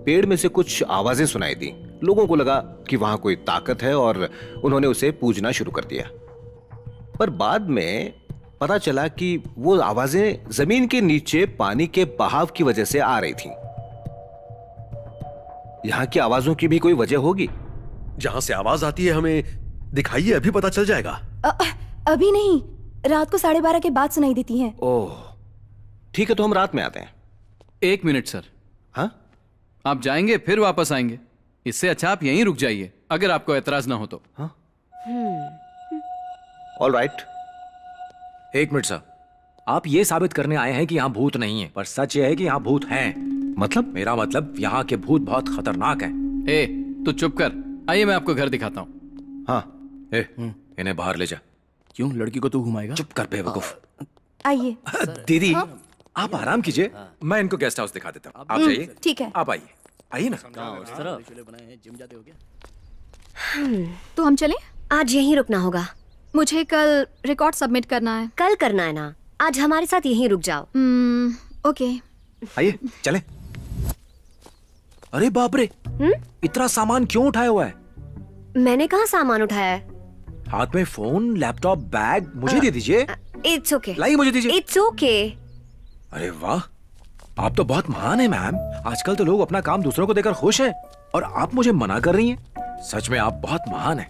पेड़ में से कुछ आवाजें सुनाई दी। लोगों को लगा कि वहां कोई ताकत है और उन्होंने उसे पूजना शुरू कर दिया। पर बाद में पता चला कि वो आवाजें जमीन के नीचे पानी के बहाव की वजह से आ रही थीं। यहां की आवाजों की भी कोई वजह होगी। जहां से आवाज आती है हमें दिखाइए, अभी पता चल जाएगा। अभी नहीं, रात को 12:30 के बाद सुनाई देती हैं। ओह, ठीक है, तो हम रात में आते हैं। 1 मिनट सर। हाँ? आप जाएंगे फिर वापस आएंगे, इससे अच्छा आप यहीं रुक जाइए, अगर आपको एतराज ना हो तो। हाँ? All right. 1 मिनट सर, आप ये साबित करने आए हैं कि यहाँ भूत नहीं है, पर सच ये है कि यहाँ भूत हैं। मतलब? मेरा मतलब यहाँ के भूत बहुत खतरनाक हैं। ए, तू चुप कर। आइए मैं आपको घर दिखाता हूँ। हाँ। इन्हें बाहर ले जा। क्यों, लड़की को तू घुमाएगा? चुप कर बेवकूफ। आइए। दीदी, आप आराम कीजिए, मैं इनको गेस्ट हाउस दिखा देता हूँ। आप जाइए। ठीक है। आप आइए, आइए ना। तो हम चलें? आज यहीं रुकना होगा। मुझे कल रिकॉर्ड सबमिट करना है। कल करना है ना, आज हमारे साथ यहीं रुक जाओ। ओके। आइए चले। अरे बाप रे, इतना सामान क्यों उठाया हुआ है? मैंने कहाँ सामान उठाया है? हाथ में फोन, लैपटॉप, बैग मुझे दे दीजिए। It's okay. लाइए मुझे दीजिए। It's okay. अरे वाह, आप तो बहुत महान हैं मैम। आजकल तो लोग अपना काम दूसरों को देकर खुश हैं, और आप मुझे मना कर रही हैं। सच में आप बहुत महान हैं।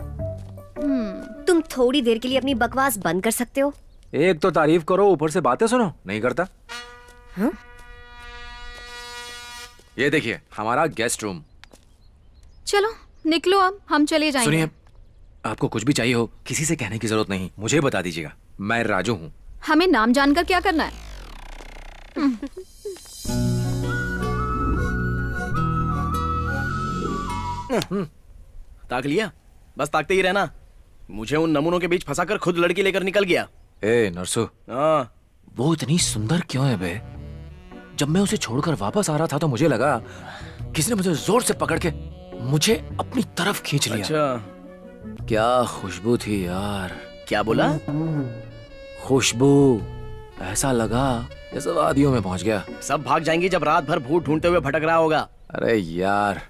तुम थोड़ी देर के लिए अपनी बकवास बंद कर सकते हो? एक तो तारीफ करो, ऊपर से बातें सुनो। नहीं करता। हाँ? ये देखिए हमारा गेस्ट रूम। चलो निकलो, अब हम चले जाएंगे। सुनिए, आपको कुछ भी चाहिए हो किसी से कहने की जरूरत नहीं, मुझे बता दीजिएगा। मैं राजू हूँ। हमें नाम जानकर क्या करना है? ताक लिया? बस ताकते ही रहना। मुझे उन नमूनों के बीच फंसाकर खुद लड़की लेकर निकल गया। ए नरसू, वो इतनी सुंदर क्यों है बे? जब मैं उसे छोड़कर वापस आ रहा था तो मुझे लगा किसी ने मुझे जोर से पकड़ के मुझे अपनी तरफ खींच लिया। अच्छा। क्या खुशबू थी यार। क्या बोला? खुशबू, ऐसा लगा जैसे वादियों में पहुंच गया। सब भाग जाएंगी जब रात भर भूत ढूंढते हुए भटक रहा होगा। अरे यार,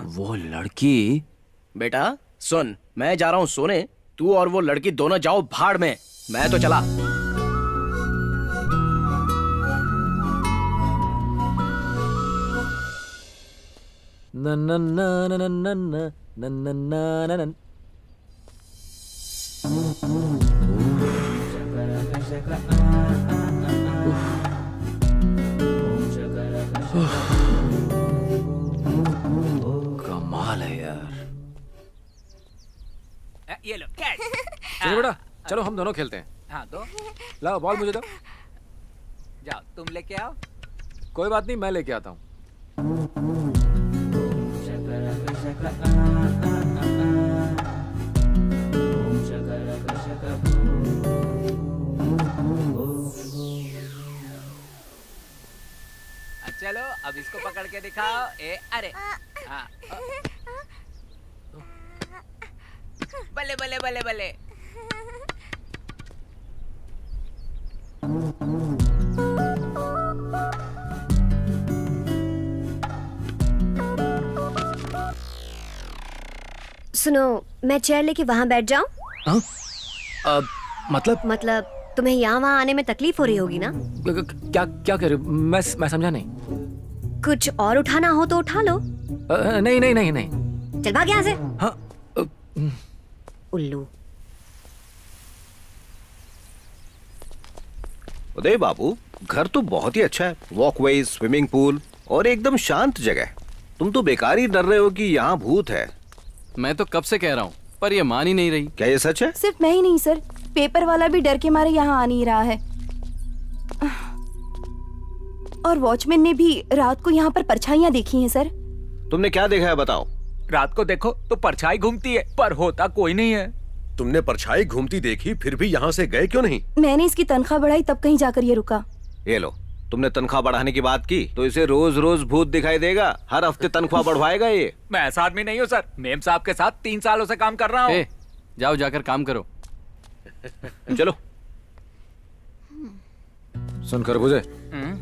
वो लड़की। बेटा सुन, मैं जा रहा हूँ सोने, तू और वो लड़की दोनों जाओ भाड़ में। मैं तो चला। न न न न न न न न न न न। कमाल है यार। ये लो कैच। चलो बेटा, चलो हम दोनों खेलते हैं। हाँ दो। लाओ बॉल मुझे दो। जाओ तुम लेके आओ। कोई बात नहीं, मैं लेके आता हूँ। चलो अब इसको पकड़ के दिखाओ। अरे हाँ। बल्ले बल्ले बल्ले बल्ले। सुनो, मैं चेयर लेके वहां बैठ जाऊं? मतलब तुम्हें यहाँ वहाँ आने में तकलीफ हो रही होगी ना? क्या क्या कह रहे हो? मैं समझा नहीं। कुछ और उठाना हो तो उठा लो। नहीं नहीं नहीं नहीं। चल भाग यहाँ से। हाँ उल्लू। उदय बाबू, घर तो बहुत ही अच्छा है। वॉकवे, स्विमिंग पूल और एकदम शांत जगह। तुम तो बेकार ही डर रहे हो कि यहाँ भूत है। मैं तो कब से कह रहा हूँ, पर ये मान ही नहीं रही। क्या ये सच है? सिर्फ मैं ही नहीं सर, पेपर वाला भी डर के मारे यहाँ आ नहीं रहा है। और वॉचमैन ने भी रात को यहाँ पर परछाइयाँ देखी हैं सर। तुमने क्या देखा है बताओ? रात को देखो तो परछाई घूमती है, पर होता कोई नहीं है। तुमने परछाई घूमती देखी, फिर भी यहाँ से गए क्यों नहीं? मैंने इसकी तनख्वाह बढ़ाई तब कहीं जाकर ये रुका। ये लो, तुमने तनख्वाह बढ़ाने की बात की तो इसे रोज रोज भूत दिखाई देगा। हर हफ्ते तनख्वाह बढ़वाएगा ये। मैं ऐसा आदमी नहीं हूँ सर। मेम साहब के साथ 3 सालों से काम कर रहा हूँ। जाओ जाकर काम करो। चलो। सुन खरबूजे,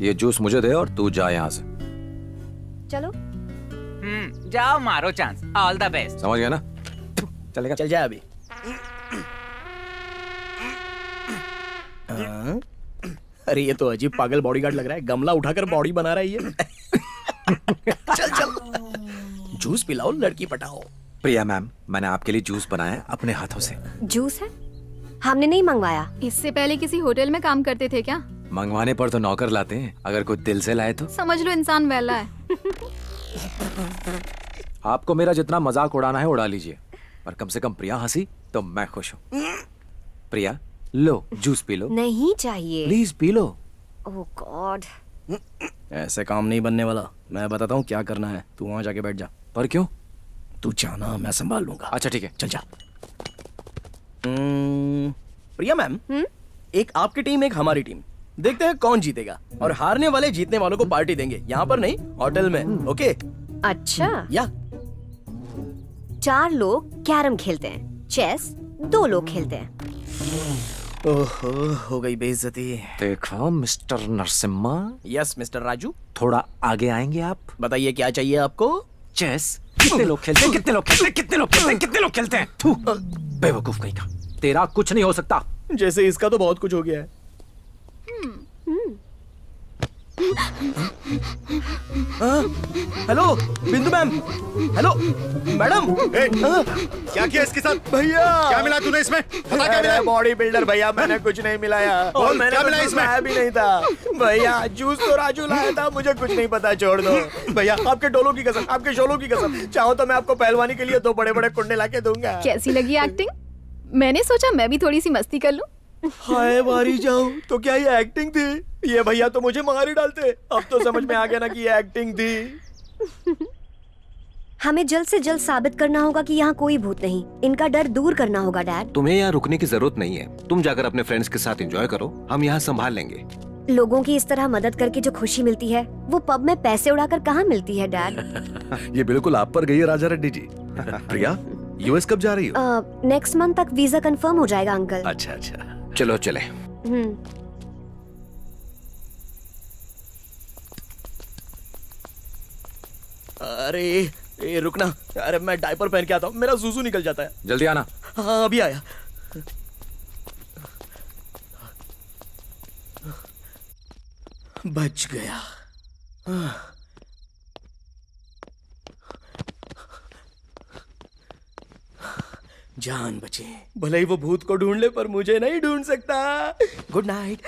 ये जूस मुझे दे और तू जा यहाँ से। चलो। जाओ, मारो चांस। All the best. समझ गया ना? चलेगा? चल जा अभी। अरे ये तो अजीब पागल बॉडीगार्ड लग रहा है। गमला उठाकर बॉडी बना रहा है ये। चल चल, जूस पिलाओ, लड़की पटाओ। प्रिया मैम, मैंने आपके लिए जूस बनाया है अपने हाथों से। जूस है? हमने नहीं मंगवाया। इससे पहले किसी होटल में काम करते थे क्या? मंगवाने पर तो नौकर लाते हैं, अगर कोई दिल से लाए तो। समझ लो इंसान वैला है। आपको मेरा जितना मजाक उड़ाना है उड़ा लीजिए, पर कम से कम प्रिया हंसी तो मैं खुश हूँ। प्रिया लो, जूस पी लो। नहीं चाहिए। Please P low. Oh God. ऐसे काम नहीं बनने वाला। मैं बताता हूँ क्या करना है। तू वहाँ जाके बैठ जा। पर क्यों? तू जाना, मैं संभाल लूंगा। अच्छा ठीक है, चल जा। प्रिया मैम, एक आपकी टीम, एक हमारी टीम। देखते हैं कौन जीतेगा, और हारने वाले जीतने वालों को पार्टी देंगे। यहाँ पर नहीं, होटल में। ओके? अच्छा। या 4 लोग कैरम खेलते हैं, चेस 2 लोग खेलते हैं। ओहो, हो गई बेइज्जती। देखो mister Narasimha. Yes mister Raju. थोड़ा आगे आएंगे आप? बताइए क्या चाहिए आपको? चेस। कितने लोग खेलते हैं? कितने लोग खेलते हैं? कितने लोग खेलते हैं? कितने लोग खेलते हैं? थू, बेवकूफ कहीं का। तेरा कुछ नहीं हो सकता। जैसे इसका तो बहुत कुछ हो गया है। हेलो बिंदु मैम। Hello madam. क्या किया इसके साथ? भैया क्या मिला तूने इसमें? पता क्या मिला? बॉडी बिल्डर भैया, मैंने कुछ नहीं मिलाया। और मैंने क्या मिला इसमें? भी नहीं था भैया। जूस तो राजू लाया था, मुझे कुछ नहीं पता, छोड़ दो भैया। आपके डोलों की कसम, आपके शोलों की कसम, चाहो तो मैं आपको पहलवानी के लिए 2 बड़े-बड़े कुंडे लाके दूंगा। कैसी लगी एक्टिंग? मैंने सोचा मैं भी थोड़ी सी मस्ती कर लूं। हाय मारी जाऊं, तो क्या ये एक्टिंग थी? ये भैया तो मुझे मार ही डालते। अब तो समझ में आ गया ना कि ये एक्टिंग थी। हमें जल्द से जल्द साबित करना होगा कि यहाँ कोई भूत नहीं। इनका डर दूर करना होगा डैड। तुम्हें यहाँ रुकने की जरूरत नहीं है। तुम जाकर अपने फ्रेंड्स के साथ एंजॉय करो, हम यहाँ संभाल लेंगे। लोगों की इस तरह मदद करके जो खुशी मिलती है, वो पब में पैसे उड़ाकर कहाँ मिलती है डैड। ये बिल्कुल आप पर गई है राजा रेड्डी जी। प्रिया, यूएस कब जा रही हो? नेक्स्ट मंथ तक वीजा कंफर्म हो जाएगा अंकल। अच्छा अच्छा, चलो चले। अरे ए, रुकना। अरे मैं डायपर पहन के आता हूँ, मेरा सूसू निकल जाता है। जल्दी आना। हाँ अभी आया। बच गया। जान बचे। भले ही वो भूत को ढूंढ ले, पर मुझे नहीं ढूंढ सकता। Good night.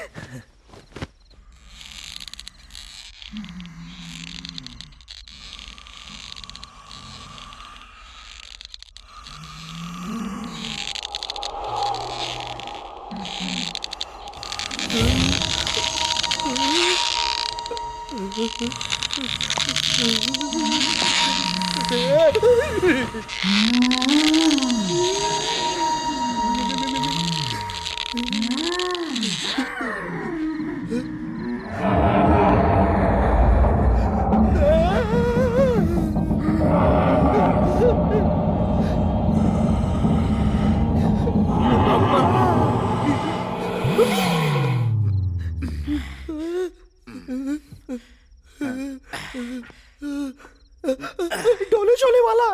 डोले शोले वाला।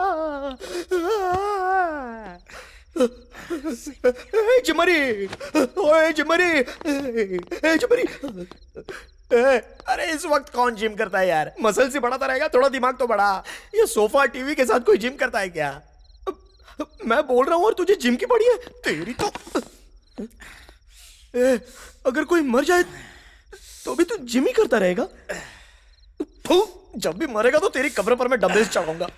जिमरी, ओए जिमरी, जिमरी। अरे इस वक्त कौन जिम करता है यार? मसल से बढ़ाता रहेगा, थोड़ा दिमाग तो बढ़ा। ये सोफा टीवी के साथ कोई जिम करता है क्या? मैं बोल रहा हूं और तुझे जिम की पड़ी है? तेरी तो अगर कोई मर जाए तो भी तू जिम ही करता रहेगा? जब भी मरेगा तो तेरी कब्र पर मैं डंबल्स चढ़ाऊंगा।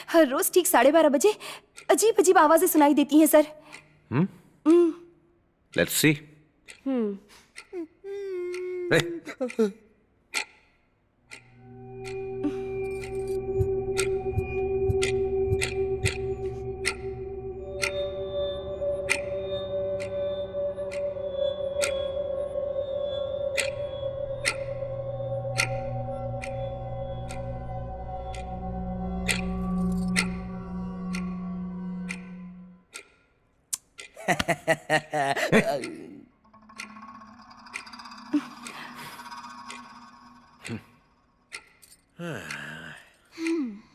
हर रोज ठीक 12:30 बजे अजीब अजीब आवाजें सुनाई देती हैं सर। Let's see.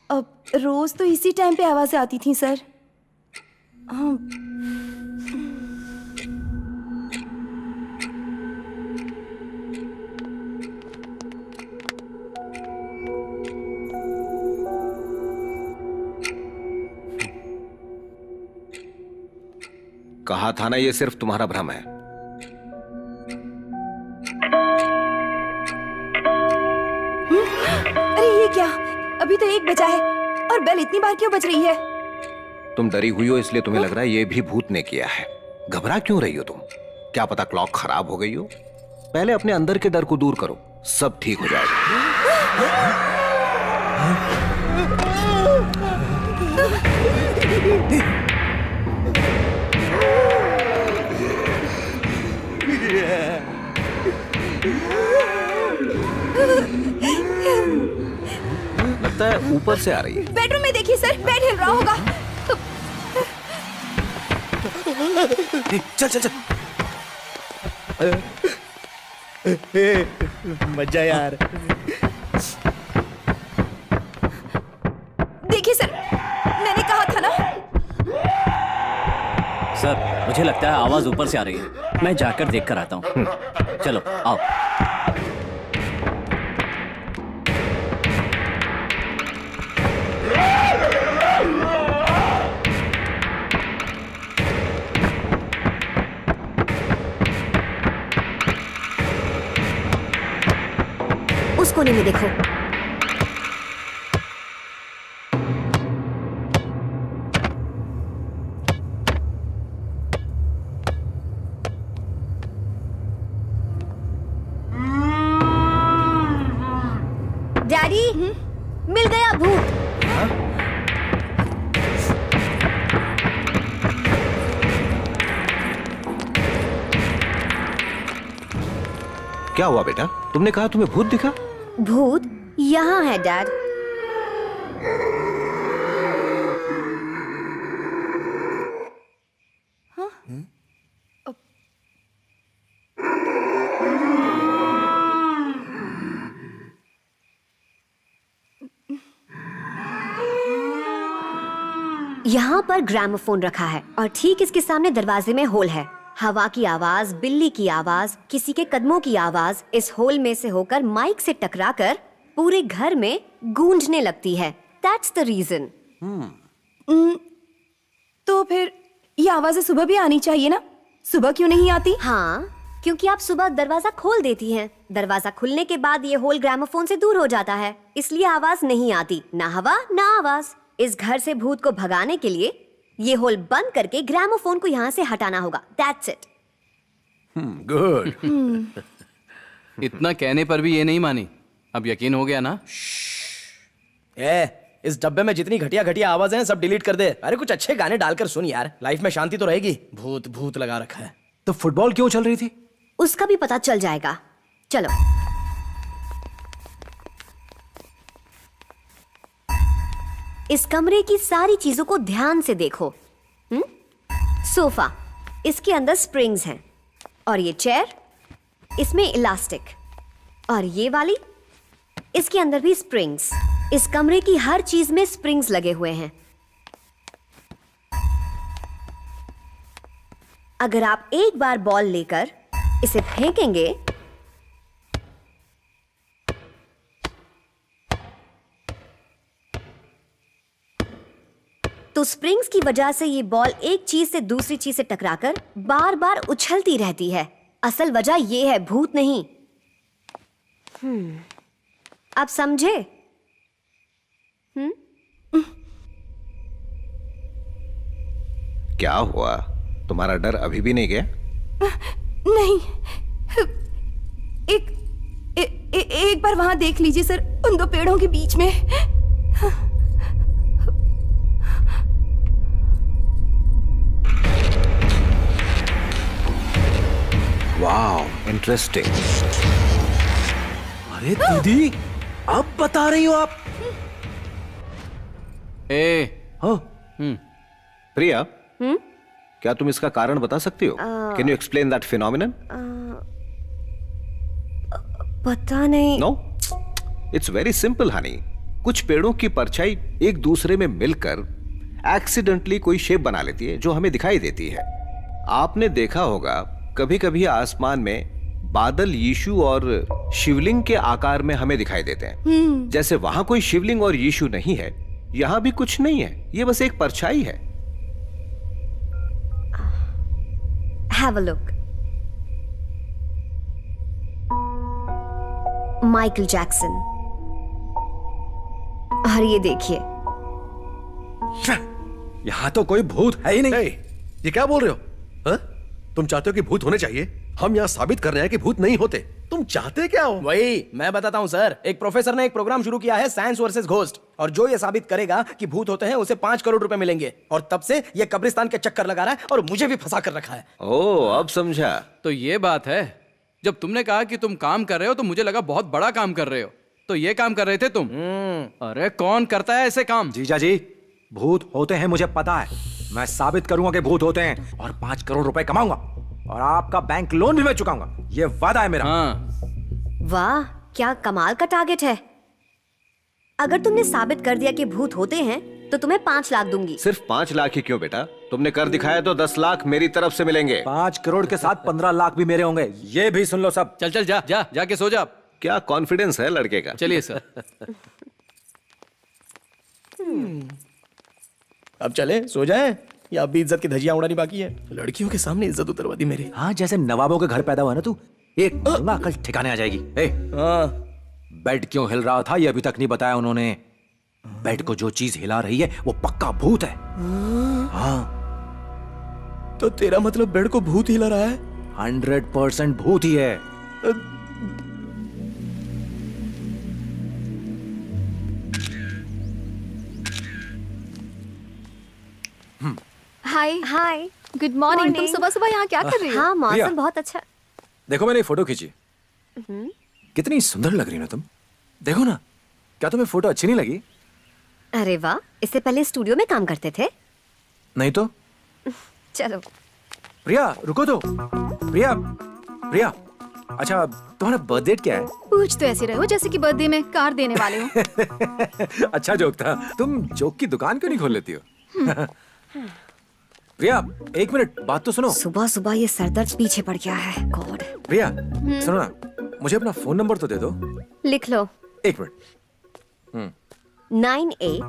अब रोज तो इसी टाइम पे आवाजें आती थी सर। हाँ। कहा था ना, ये सिर्फ तुम्हारा भ्रम है। अरे ये क्या? अभी तो 1 बजा है और बेल इतनी बार क्यों बज रही है? तुम डरी हुई हो इसलिए तुम्हें लग रहा है ये भी भूत ने किया है। घबरा क्यों रही हो तुम? क्या पता क्लॉक खराब हो गई हो। पहले अपने अंदर के डर को दूर करो, सब ठीक हो जाएगा। लगता है ऊपर से आ रही है। बेडरूम में देखिए सर, बेड हिल रहा होगा। चल चल चल। मजा यार। देखिए सर, मैंने कहा था ना। सर मुझे लगता है आवाज ऊपर से आ रही है। मैं जाकर देख कर आता हूँ। चलो आओ। उस कोने में देखो। डैडी, मिल गया भूत। क्या हुआ बेटा? तुमने कहा तुम्हें भूत दिखा? भूत यहाँ है डैड। यहाँ पर ग्रामोफोन रखा है और ठीक इसके सामने दरवाजे में होल है। हवा की आवाज, बिल्ली की आवाज, किसी के कदमों की आवाज इस होल में से होकर माइक से टकराकर पूरे घर में गूंजने लगती है। That's the reason. तो फिर ये आवाजें सुबह भी आनी चाहिए ना? सुबह क्यों नहीं आती? हाँ, क्योंकि आप सुबह दरवाजा खोल देती हैं। दरवाजा खुलने के बाद ये होल ग्रामोफोन से दूर हो जाता है, इसलिए आवाज नहीं आती। ना हवा ना आवाज। इस घर से भूत को भगाने के लिए ये होल बंद करके ग्रामोफोन को यहाँ से हटाना होगा। That's it. गुड। इतना कहने पर भी ये नहीं मानी। अब यकीन हो गया ना? इस डब्बे में जितनी घटिया घटिया आवाजें हैं सब डिलीट कर दे। अरे कुछ अच्छे गाने डालकर सुन यार, लाइफ में शांति तो रहेगी। भूत भूत लगा रखा है। तो फुटबॉल क्यों चल रही थी? उसका भी पता चल जाएगा। चलो। इस कमरे की सारी चीजों को ध्यान से देखो। सोफा, इसके अंदर स्प्रिंग्स हैं, और ये चेयर, इसमें इलास्टिक, और ये वाली, इसके अंदर भी स्प्रिंग्स। इस कमरे की हर चीज में स्प्रिंग्स लगे हुए हैं। अगर आप एक बार बॉल लेकर इसे फेंकेंगे तो स्प्रिंग्स की वजह से ये बॉल एक चीज से दूसरी चीज से टकराकर बार बार उछलती रहती है। असल वजह ये है, भूत नहीं। आप समझे? क्या हुआ? तुम्हारा डर अभी भी नहीं गया? नहीं। एक बार वहां देख लीजिए सर, उन दो पेड़ों के बीच में। वाह, इंटरेस्टिंग। अरे दीदी, अब बता रही हो आप? प्रिया, क्या तुम इसका कारण बता सकती हो? Can you explain that phenomenon? पता नहीं। No, it's very simple honey. कुछ पेड़ों की परछाई एक दूसरे में मिलकर एक्सीडेंटली कोई शेप बना लेती है जो हमें दिखाई देती है। आपने देखा होगा कभी कभी आसमान में बादल यीशु और शिवलिंग के आकार में हमें दिखाई देते हैं। जैसे वहां कोई शिवलिंग और यीशु नहीं है, यहां भी कुछ नहीं है, ये बस एक परछाई है। Have a look. Michael Jackson. और ये देखिए, यहां तो कोई भूत है ही नहीं। ये क्या बोल रहे हो? हा? तुम चाहते हो कि भूत होने चाहिए? हम यहाँ साबित कर रहे हैं कि भूत नहीं होते। तुम चाहते क्या हो? वही मैं बताता हूँ सर। एक प्रोफेसर ने एक प्रोग्राम शुरू किया है, साइंस वर्सेस घोस्ट, और जो ये साबित करेगा कि भूत होते हैं उसे 5 करोड़ रुपए मिलेंगे। और तब से ये कब्रिस्तान के चक्कर लगा रहा है और मुझे भी फंसा कर रखा है। ओह, अब समझा। तो ये बात है। जब तुमने कहा कि तुम काम कर रहे हो तो मुझे लगा बहुत बड़ा काम कर रहे हो। तो ये काम कर रहे थे तुम? अरे कौन करता है ऐसे काम? जीजा जी, भूत होते हैं मुझे पता है। मैं साबित करूंगा कि भूत होते हैं और 5 करोड़ रुपए कमाऊंगा, और आपका बैंक लोन भी मैं चुकाऊंगा। ये वादा है मेरा। वाह, क्या कमाल का टारगेट है। अगर तुमने साबित कर दिया कि भूत होते हैं तो तुम्हें 5 लाख दूंगी। सिर्फ 5 लाख ही क्यों बेटा? तुमने कर दिखाया तो 10 लाख मेरी तरफ से मिलेंगे। 5 करोड़ के साथ 15 लाख भी मेरे होंगे। ये भी सुन लो सब। चल चल, जा जा जाके सो जा। क्या कॉन्फिडेंस है लड़के का। चलिए सर। अब चले सो जाएं या अब भी इज्जत की धजियां उड़ानी बाकी है? लड़कियों के सामने इज्जत उतरवा दी मेरी। हाँ, जैसे नवाबों के घर पैदा हुआ ना तू, एक कल ठिकाने आ जाएगी। बेड क्यों हिल रहा था ये अभी तक नहीं बताया उन्होंने। बेड को जो चीज हिला रही है वो पक्का भूत है। हाँ। तो तेरा मतलब बेड को भूत हिला रहा है? 100% भूत ही है। हाय हाय, गुड मॉर्निंग। तुम सुबह सुबह यहाँ क्या कर रही हो? हाँ, प्रिया। मौसम बहुत अच्छा। देखो मैंने फोटो खींची, कितनी सुंदर लग रही ना तुम। देखो ना, क्या तुम्हें फोटो अच्छी नहीं लगी? अरे वाह, इससे पहले स्टूडियो में काम करते थे? नहीं तो। चलो। प्रिया रुको तो। प्रिया, प्रिया, अच्छा तुम्हारा बर्थडे क्या है? पूछ तो ऐसे रहे हो जैसे कि बर्थडे में कार देने वाले हो। अच्छा जोक था। तुम जोक की दुकान क्यों नहीं खोल लेती हो? प्रिया, एक मिनट बात तो सुनो। सुबह सुबह ये सरदर्द पीछे पड़ गया है। गॉड। प्रिया सुनो ना, मुझे अपना फोन नंबर तो दे दो। लिख लो। एक मिनट। 98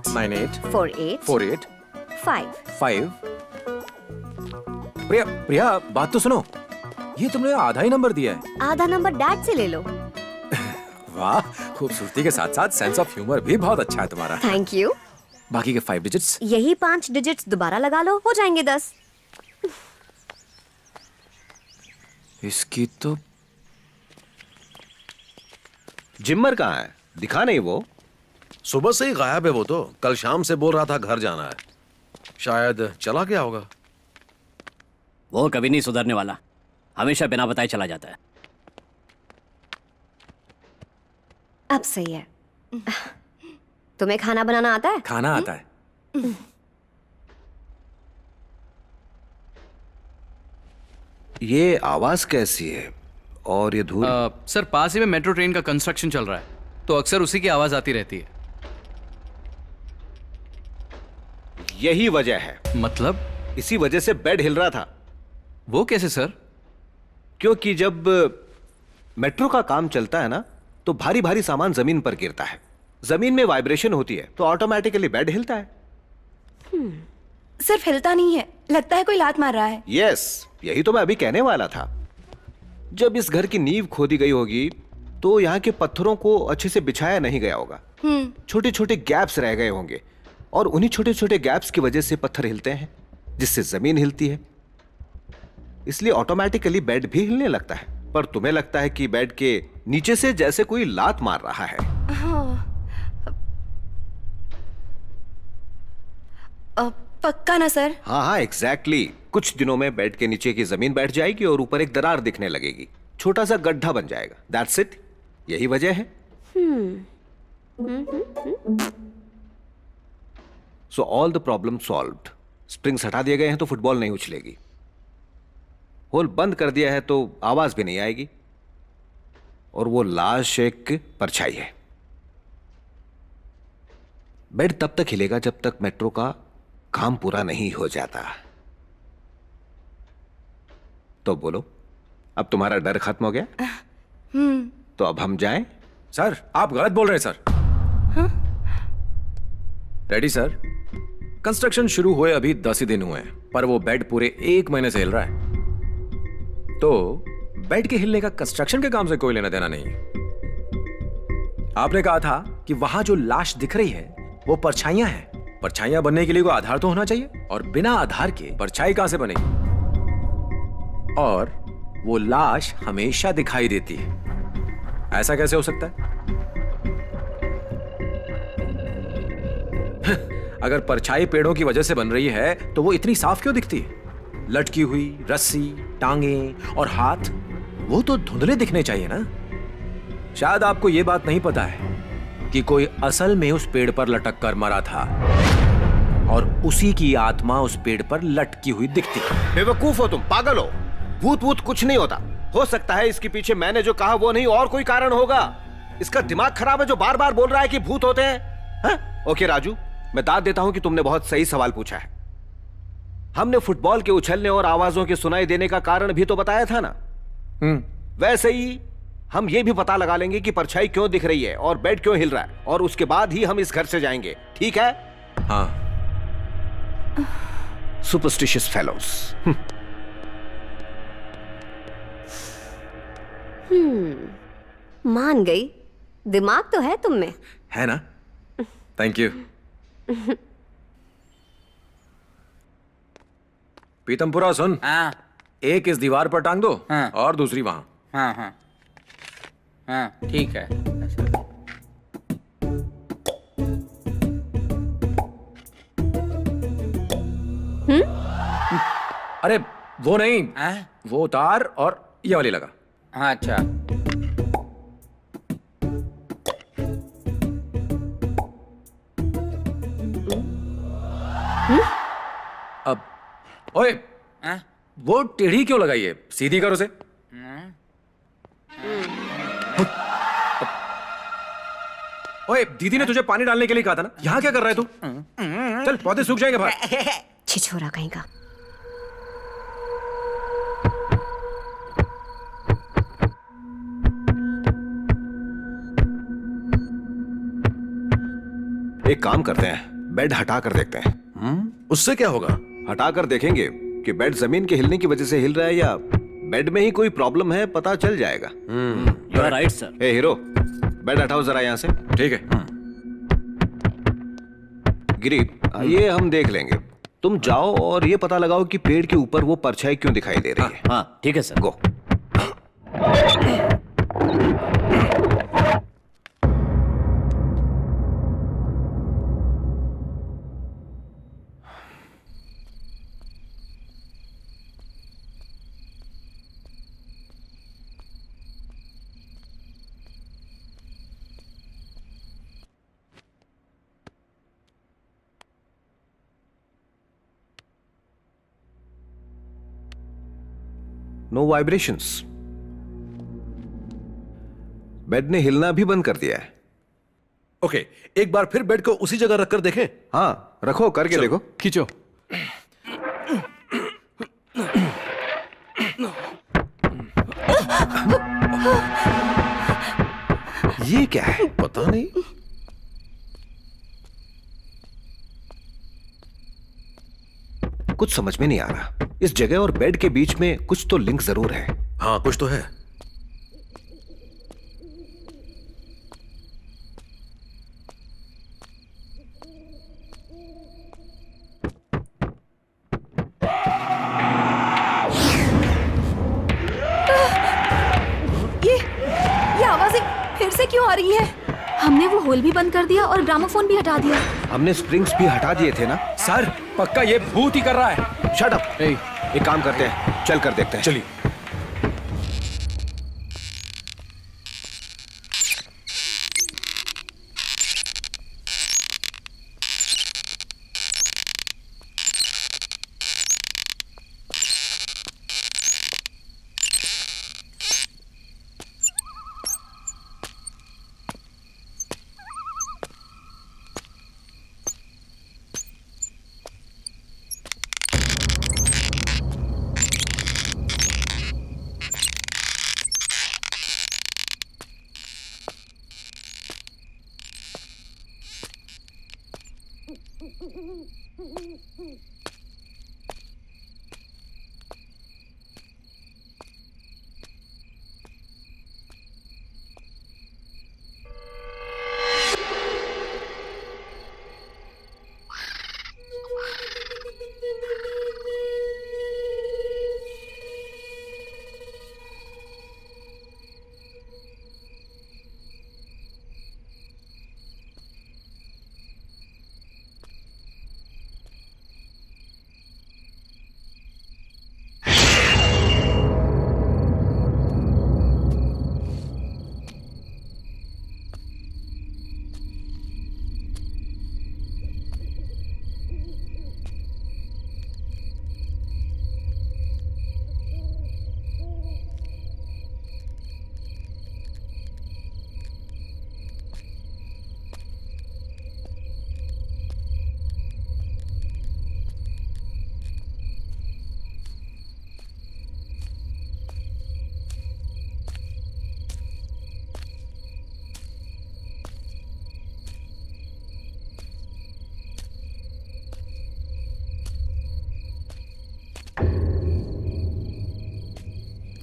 48 48 5। प्रिया, प्रिया बात तो सुनो। ये तुमने आधा ही नंबर दिया है। आधा नंबर डैड से ले लो। वाह, खूबसूरती के साथ साथ सेंस ऑफ ह्यूमर भी बहुत अच्छा है तुम्हारा। Thank you. बाकी के 5 डिजिट्स? यही 5 डिजिट्स दोबारा लगा लो, हो जाएंगे 10। इसकी तो। जिम्मर कहाँ है? दिखा नहीं वो। सुबह से ही गायब है वो तो। कल शाम से बोल रहा था घर जाना है। शायद चला गया होगा। वो कभी नहीं सुधरने वाला। हमेशा बिना बताए चला जाता है। अब सही है। तुम्हें खाना बनाना आता है? खाना आता है। ये आवाज कैसी है और ये धूल? सर पास ही में मेट्रो ट्रेन का कंस्ट्रक्शन चल रहा है, तो अक्सर उसी की आवाज आती रहती है। यही वजह है। मतलब? इसी वजह से बेड हिल रहा था। वो कैसे सर? क्योंकि जब मेट्रो का काम चलता है ना, तो भारी भारी सामान जमीन पर गिरता है, जमीन में वाइब्रेशन होती है, तो ऑटोमेटिकली बेड हिलता है। सिर्फ हिलता नहीं है, लगता है कोई लात मार रहा है। यस, यही तो मैं अभी कहने वाला था। जब इस घर की नींव खोदी गई होगी तो यहाँ के पत्थरों को अच्छे से बिछाया नहीं गया होगा, छोटे छोटे गैप्स रह गए होंगे, और उन्हीं छोटे छोटे गैप्स की वजह से पत्थर हिलते हैं, जिससे जमीन हिलती है। इसलिए ऑटोमेटिकली बेड भी हिलने लगता है। पर तुम्हें लगता है कि बेड के नीचे से जैसे कोई लात मार रहा है। पक्का ना सर? हाँ हाँ एग्जैक्टली। कुछ दिनों में बेड के नीचे की जमीन बैठ जाएगी और ऊपर एक दरार दिखने लगेगी, छोटा सा गड्ढा बन जाएगा। That's it. यही वजह है। So all the problem solved. Springs हटा दिए गए हैं तो फुटबॉल नहीं उछलेगी, होल बंद कर दिया है तो आवाज भी नहीं आएगी, और वो लाश एक परछाई है। बेड तब तक हिलेगा जब तक मेट्रो का काम पूरा नहीं हो जाता। तो बोलो, अब तुम्हारा डर खत्म हो गया? तो अब हम जाएं? सर आप गलत बोल रहे हैं सर। Ready sir? कंस्ट्रक्शन शुरू हुए अभी 10 ही दिन हुए हैं, पर वो बेड पूरे 1 महीने से हिल रहा है। तो बेड के हिलने का कंस्ट्रक्शन के काम से कोई लेना देना नहीं है। आपने कहा था कि वहां जो लाश दिख रही है वो परछाइयां हैं। परछाइयां बनने के लिए कोई आधार तो होना चाहिए, और बिना आधार के परछाई कहां से बनेगी? और वो लाश हमेशा दिखाई देती है, ऐसा कैसे हो सकता है? अगर परछाई पेड़ों की वजह से बन रही है तो वो इतनी साफ क्यों दिखती है? लटकी हुई रस्सी, टांगे और हाथ, वो तो धुंधले दिखने चाहिए ना। शायद आपको यह बात नहीं पता है कि कोई असल में उस पेड़ पर लटक कर मरा था, और उसी की आत्मा उस पेड़ पर लटकी हुई दिखती है। बेवकूफ हो तुम, पागल हो। भूत वूत कुछ नहीं होता। हो सकता है इसके पीछे मैंने जो कहा वो नहीं और कोई कारण होगा। इसका दिमाग खराब है जो बार बार बोल रहा है कि भूत होते हैं। हाँ? ओके राजू, मैं दाद देता हूं कि तुमने बहुत सही सवाल पूछा है। हमने फुटबॉल के उछलने और आवाजों के सुनाई देने का कारण भी तो बताया था ना। वैसे ही हम ये भी पता लगा लेंगे कि परछाई क्यों दिख रही है और बेड क्यों हिल रहा है, और उसके बाद ही हम इस घर से जाएंगे। ठीक है? हाँ। Superstitious fellows. मान गई। दिमाग तो है तुम में। है ना? Thank you. पीतमपुरा सुन। हाँ। एक इस दीवार पर टांग दो। हाँ। और दूसरी वहां। हाँ हाँ हाँ ठीक है। अरे वो नहीं, वो तार और ये वाली लगा। हाँ अच्छा। अब ओए, वो टेढ़ी क्यों लगाई है? सीधी करो उसे। ओए, दीदी ने तुझे पानी डालने के लिए कहा था ना, यहाँ क्या कर रहा है तू? चल, पौधे सूख जाएंगे बाहर। छिछोरा कहीं का। एक काम करते हैं, बेड हटा कर देखते हैं। उससे क्या होगा? हटा कर देखेंगे कि बेड जमीन के हिलने की वजह से हिल रहा है या बेड में ही कोई प्रॉब्लम है, पता चल जाएगा। You are right sir. ए हीरो, बेड हटाओ जरा यहाँ से। ठीक है। गिरी, ये हम देख लेंगे। तुम जाओ और ये पता लगाओ कि पेड़ के ऊपर वो परछाई क्यों दिखाई दे रही है। हाँ ठीक है sir. Go. No vibrations. Bed ने हिलना भी बंद कर दिया है। ओके, एक बार फिर बेड को उसी जगह रखकर देखें। हाँ, रखो, करके देखो। खींचो। ये क्या है? पता नहीं। कुछ समझ में नहीं आ रहा। इस जगह और बेड के बीच में कुछ तो लिंक जरूर है। हाँ, कुछ तो है। ये आवाजें फिर से क्यों आ रही है? हमने वो होल भी बंद कर दिया और ग्रामोफोन भी हटा दिया। हमने स्प्रिंग्स भी हटा दिए थे ना। सर, पक्का ये भूत ही कर रहा है। Shut up. एक काम करते हैं, चल कर देखते हैं। चलिए।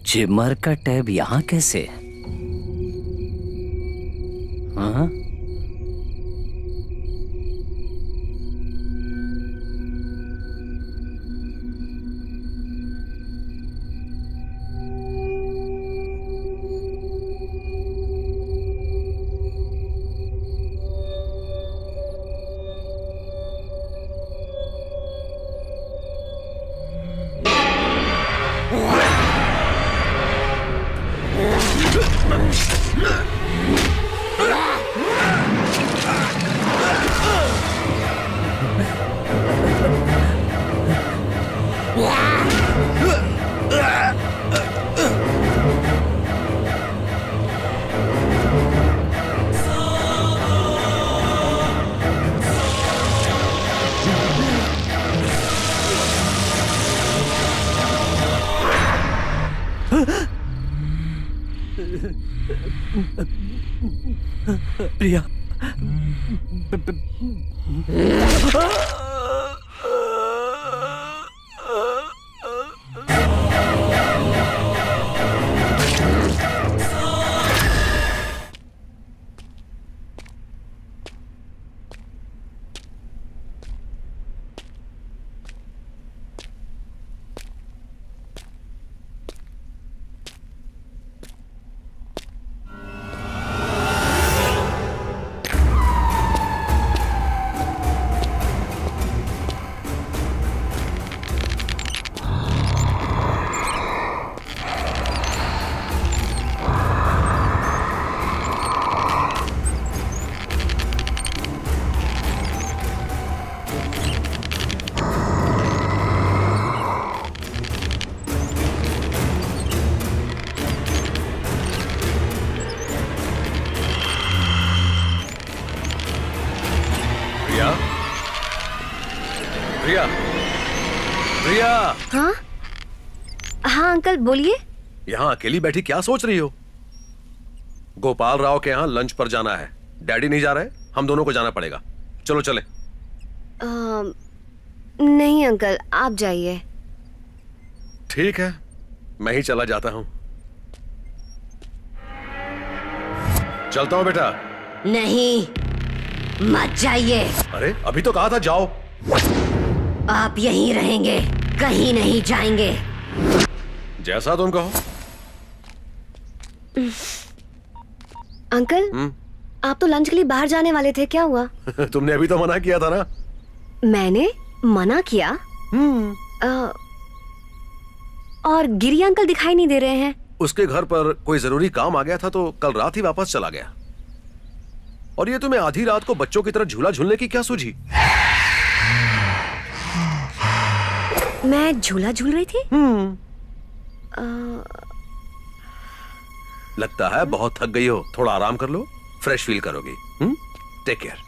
जिमर का टैब यहाँ कैसे? हाँ? प्रिया, अंकल बोलिए। यहाँ अकेली बैठी क्या सोच रही हो? गोपाल राव के यहाँ लंच पर जाना है, डैडी नहीं जा रहे, हम दोनों को जाना पड़ेगा। चलो चले। नहीं अंकल, आप जाइए। ठीक है, मैं ही चला जाता हूँ। चलता हूँ बेटा। नहीं, मत जाइए। अरे अभी तो कहा था जाओ। आप यहीं रहेंगे, कहीं नहीं जाएंगे। जैसा तुम कहो। अंकल, आप तो लंच के लिए बाहर जाने वाले थे, क्या हुआ? तुमने अभी तो मना किया था ना। मैंने मना किया? और गिरी अंकल दिखाई नहीं दे रहे हैं। उसके घर पर कोई जरूरी काम आ गया था तो कल रात ही वापस चला गया। और ये तुम्हें आधी रात को बच्चों की तरह झूला झूलने की क्या सूझी? मैं झूला झूल रही थी? लगता है बहुत थक गई हो, थोड़ा आराम कर लो, फ्रेश फील करोगी। Take care.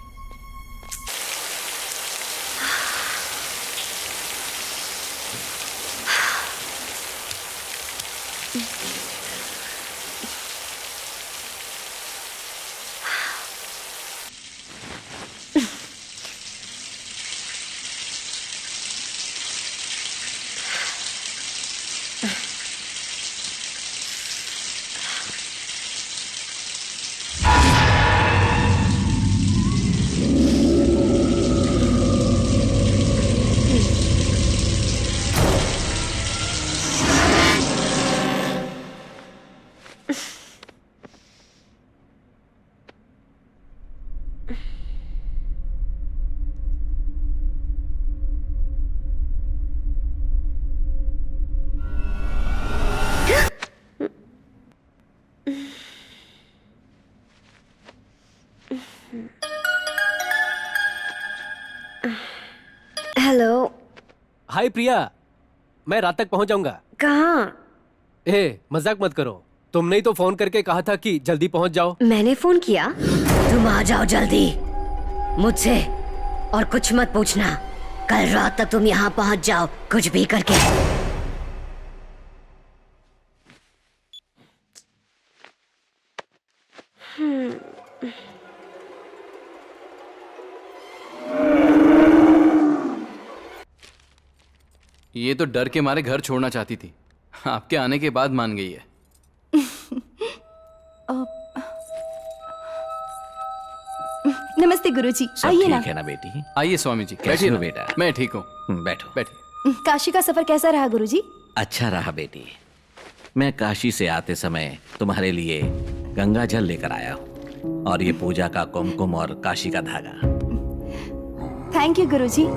Hello. Hi Priya, मैं रात तक पहुंच जाऊंगा। कहाँ? मजाक मत करो, तुमने ही तो फोन करके कहा था कि जल्दी पहुंच जाओ। मैंने फोन किया? तुम आ जाओ जल्दी, मुझसे और कुछ मत पूछना। कल रात तक तुम यहाँ पहुंच जाओ, कुछ भी करके। ये तो डर के मारे घर छोड़ना चाहती थी, आपके आने के बाद मान गई है। नमस्ते गुरुजी, सब आइए ना। ठीक है ना बेटी? आइए स्वामी जी, कैसे बैठिए हो ना। बेटा? मैं ठीक हूँ। बैठो। बैठिए। काशी का सफर कैसा रहा गुरुजी? अच्छा रहा बेटी। मैं काशी से आते समय तुम्हारे लिए गंगा जल लेकर आया हूँ, और ये पूजा का कुमकुम और काशी का धागा। थैंक यू गुरुजी।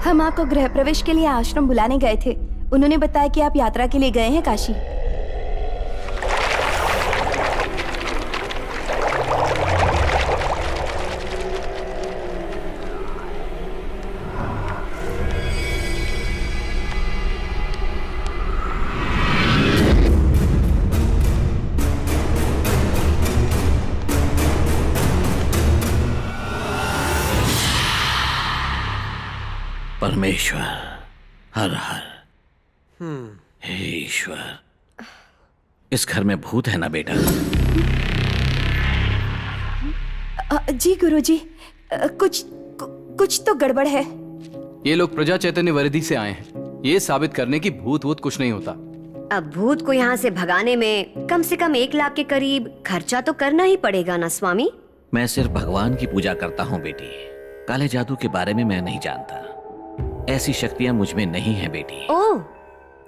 हम आपको गृह प्रवेश के लिए आश्रम बुलाने गए थे। उन्होंने बताया कि आप यात्रा के लिए गए हैं काशी। परमेश्वर, हर हर। हे ईश्वर, इस घर में भूत है ना बेटा? जी गुरुजी, कुछ तो गड़बड़ है। ये लोग प्रजा चैतन्य वर्दी से आए हैं, ये साबित करने की भूत वूत कुछ नहीं होता। अब भूत को यहाँ से भगाने में कम से कम 1 लाख के करीब खर्चा तो करना ही पड़ेगा ना स्वामी? मैं सिर्फ भगवान की पूजा करता हूँ बेटी, काले जादू के बारे में मैं नहीं जानता। ऐसी शक्तियां मुझ में नहीं है बेटी। ओह,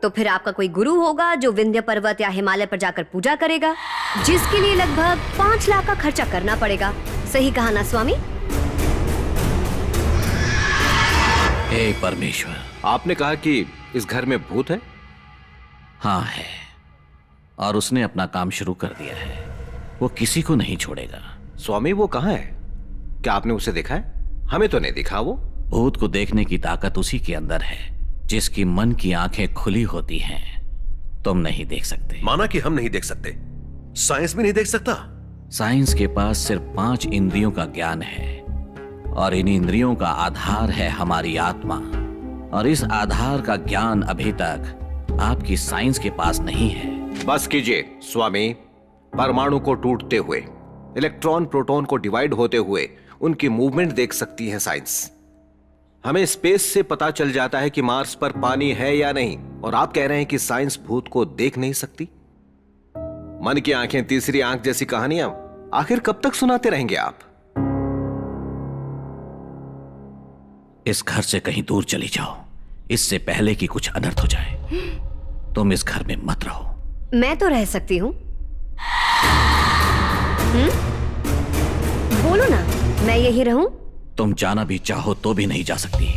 तो फिर आपका कोई गुरु होगा जो विंध्य पर्वत या हिमालय पर जाकर पूजा करेगा, जिसके लिए लगभग 5 लाख का खर्चा करना पड़ेगा। सही कहा ना स्वामी? हे परमेश्वर, आपने कहा कि इस घर में भूत है? हाँ है, और उसने अपना काम शुरू कर दिया है। वो किसी को नहीं छोड़ेगा। स्वामी वो कहाँ है? क्या आपने उसे देखा है? हमें तो नहीं दिखा वो। भूत को देखने की ताकत उसी के अंदर है, जिसकी मन की आंखें खुली होती हैं। तुम नहीं देख सकते। माना कि हम नहीं देख सकते, साइंस भी नहीं देख सकता? साइंस के पास सिर्फ 5 इंद्रियों का ज्ञान है, और इन इंद्रियों का आधार है हमारी आत्मा। और इस आधार का ज्ञान अभी तक आपकी साइंस के पास नहीं है। बस कीजिए स्वामी। परमाणु को टूटते हुए, इलेक्ट्रॉन प्रोटॉन को डिवाइड होते हुए उनकी मूवमेंट देख सकती है साइंस। हमें स्पेस से पता चल जाता है कि मार्स पर पानी है या नहीं, और आप कह रहे हैं कि साइंस भूत को देख नहीं सकती? मन की आंखें तीसरी आंख जैसी कहानियां आखिर कब तक सुनाते रहेंगे आप? इस घर से कहीं दूर चली जाओ, इससे पहले कि कुछ अनर्थ हो जाए। तुम इस घर में मत रहो। मैं तो रह सकती हूँ। बोलो ना, मैं यही रहूं? तुम जाना भी चाहो तो भी नहीं जा सकती।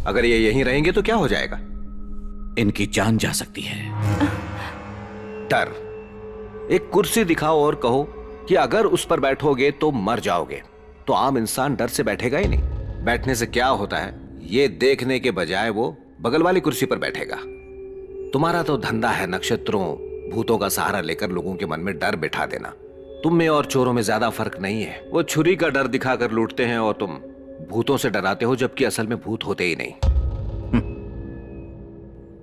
अगर ये यहीं रहेंगे तो क्या हो जाएगा? इनकी जान जा सकती है। डर। एक कुर्सी दिखाओ और कहो कि अगर उस पर बैठोगे तो मर जाओगे, तो आम इंसान डर से बैठेगा ही नहीं। बैठने से क्या होता है ये देखने के बजाय वो बगल वाली कुर्सी पर बैठेगा। तुम्हारा तो धंधा है नक्षत्रों, भूतों का सहारा लेकर लोगों के मन में डर बिठा देना। तुम में और चोरों में ज्यादा फर्क नहीं है। वो छुरी का डर दिखाकर लूटते हैं और तुम भूतों से डराते हो, जबकि असल में भूत होते ही नहीं।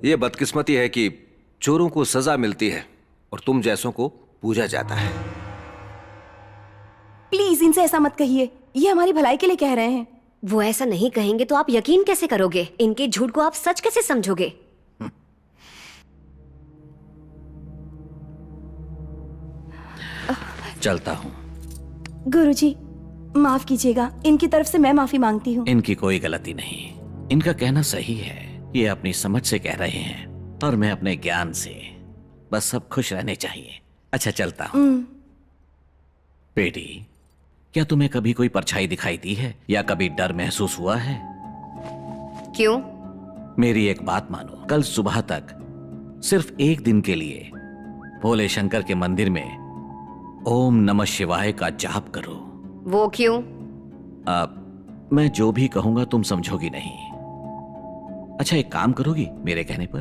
ये बदकिस्मती है कि चोरों को सजा मिलती है और तुम जैसों को पूजा जाता है। प्लीज इनसे ऐसा मत कहिए, ये हमारी भलाई के लिए कह रहे हैं। वो ऐसा नहीं कहेंगे तो आप यकीन कैसे करोगे? इनके झूठ को आप सच कैसे समझोगे? चलता हूं। गुरुजी, माफ कीजिएगा, इनकी तरफ से मैं माफी मांगती हूँ। इनकी कोई गलती नहीं, इनका कहना सही है। ये अपनी समझ से कह रहे हैं और मैं अपने ज्ञान से। बस सब खुश रहने चाहिए। अच्छा चलता हूं। बेटी, क्या तुम्हें कभी कोई परछाई दिखाई दी है या कभी डर महसूस हुआ है? क्यों? मेरी एक बात मानो, कल सुबह तक सिर्फ एक दिन के लिए भोले शंकर के मंदिर में ओम नमः शिवाय का जाप करो। वो क्यों? मैं जो भी कहूंगा तुम समझोगी नहीं। अच्छा एक काम करोगी मेरे कहने पर?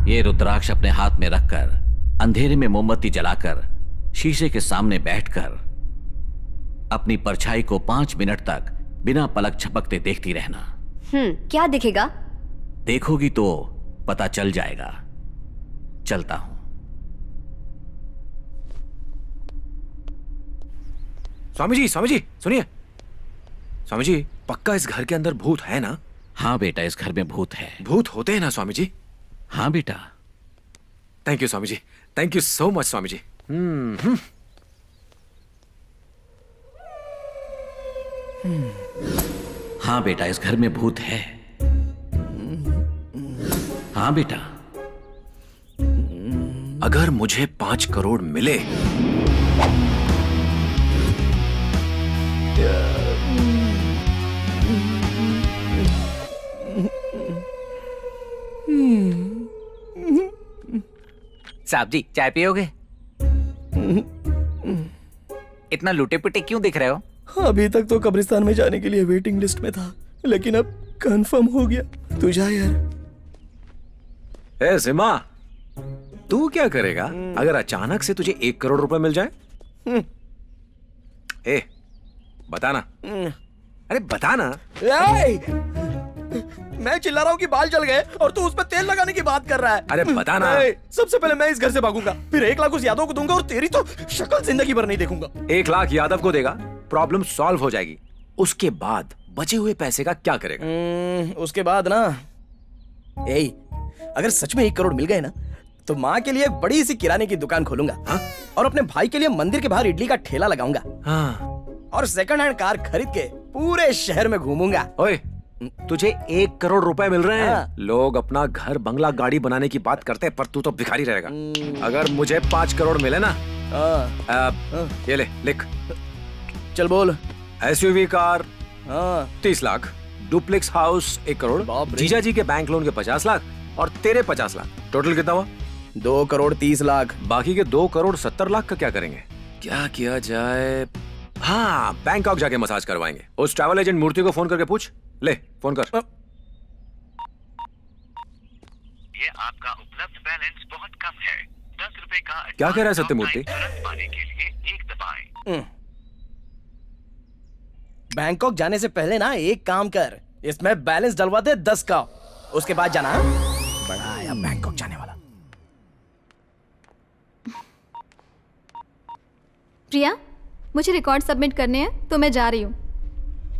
ये रुद्राक्ष अपने हाथ में रखकर अंधेरे में मोमबत्ती जलाकर शीशे के सामने बैठकर अपनी परछाई को 5 मिनट तक बिना पलक झपकते देखती रहना। क्या दिखेगा? देखोगी तो पता चल जाएगा। चलता हूं। स्वामी जी सुनिए। स्वामी जी, पक्का इस घर के अंदर भूत है ना? हाँ बेटा, इस घर में भूत है। भूत होते हैं ना स्वामी जी? हाँ बेटा। Thank you Swami ji, thank you so much Swami ji. हाँ बेटा, इस घर में भूत है। हाँ बेटा। अगर मुझे 5 करोड़ मिले साहब जी, चाय पियोगे? इतना लुटे पुटे क्यों दिख रहे हो? अभी तक तो कब्रिस्तान में जाने के लिए वेटिंग लिस्ट में था, लेकिन अब कंफर्म हो गया। तू जा यार। ए सिमा, तू क्या करेगा अगर अचानक से तुझे 1 करोड़ रुपए मिल जाए? ए, बताना। अरे बताना। मैं चिल्ला रहा हूँ कि बाल जल गए और तू उस पर तेल लगाने की बात कर रहा है। अरे बताना। सबसे पहले मैं इस घर से भागूंगा, फिर 1 लाख उस यादव को दूंगा और तेरी तो शक्ल जिंदगी भर नहीं देखूंगा। 1 लाख यादव को देगा, प्रॉब्लम सॉल्व हो जाएगी। उसके बाद बचे हुए पैसे का क्या करेगा? उसके बाद ना, अगर सच में 1 करोड़ मिल गए ना, तो माँ के लिए बड़ी सी किराने की दुकान खोलूंगा। और अपने भाई के लिए मंदिर के बाहर इडली का ठेला लगाऊंगा। और सेकंड हैंड कार खरीद के पूरे शहर में घूमूंगा। ओए, तुझे 1 करोड़ रुपए मिल रहे हैं। लोग अपना घर बंगला गाड़ी बनाने की बात करते हैं, पर तू तो भिखारी रहेगा। अगर मुझे 5 करोड़ मिले ना, ये ले, लिख। चल बोल। SUV car 30 lakh, duplex house 1 crore, जीजा जी के बैंक लोन के 50 लाख और तेरे 50 लाख। टोटल कितना हुआ? 2 करोड़ 30 लाख। बाकी के 2 करोड़ 70 लाख का क्या करेंगे? क्या किया जाए? हाँ, बैंकॉक जाके मसाज करवाएंगे। उस ट्रैवल एजेंट मूर्ति को फोन करके पूछ। ले, फोन कर। ये आपका उपलब्ध बैलेंस बहुत कम है। 10 रुपए का क्या कह रहा है सत्यमूर्ति? तुरंत पाने के लिए 1 दबाएं। बैंकॉक जाने से पहले ना एक काम कर, इसमें बैलेंस डलवा दे 10 का, उसके बाद जाना। बड़ा आया बैंकॉक जाने वाला। प्रिया, मुझे रिकॉर्ड सबमिट करने हैं तो मैं जा रही हूँ।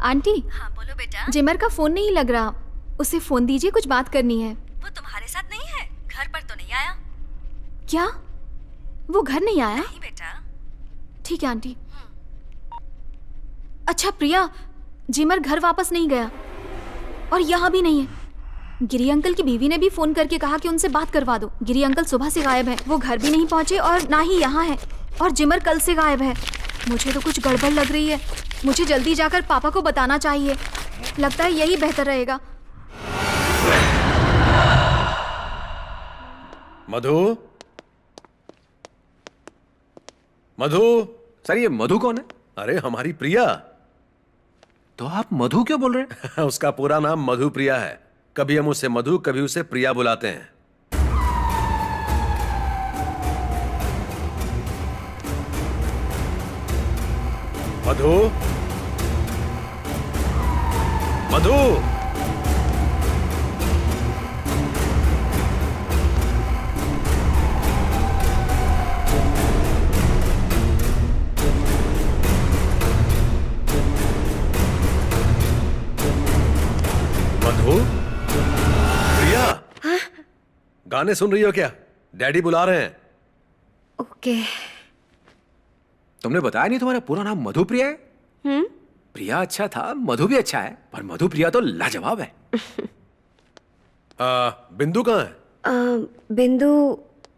आंटी। हाँ बोलो बेटा। जिमर का फोन नहीं लग रहा, उसे फोन दीजिए, कुछ बात करनी है। वो तुम्हारे साथ नहीं है, घर पर तो नहीं आया। क्या वो घर नहीं आया? नहीं बेटा। ठीक है आंटी। अच्छा प्रिया, जिमर घर वापस नहीं गया और यहाँ भी नहीं है। गिरी अंकल की बीवी ने भी फोन करके कहा कि उनसे बात करवा दो। गिरी अंकल सुबह से गायब है, वो घर भी नहीं पहुंचे और ना ही यहाँ है, और जिमर कल से गायब है। मुझे तो कुछ गड़बड़ लग रही है। मुझे जल्दी जाकर पापा को बताना चाहिए, लगता है यही बेहतर रहेगा। मधु, मधु। सर ये मधु कौन है? अरे हमारी प्रिया। तो आप मधु क्यों बोल रहे हैं? उसका पूरा नाम मधु प्रिया है। कभी हम उसे मधु, कभी उसे प्रिया बुलाते हैं। मधु, मधु। मधु, प्रिया। गाने सुन रही हो क्या? डैडी बुला रहे हैं। ओके। तुमने बताया नहीं तुम्हारा पूरा नाम मधु प्रिया है? प्रिया अच्छा था, मधु भी अच्छा है, पर मधु प्रिया तो लाजवाब है। बिंदु कहाँ है? बिंदु,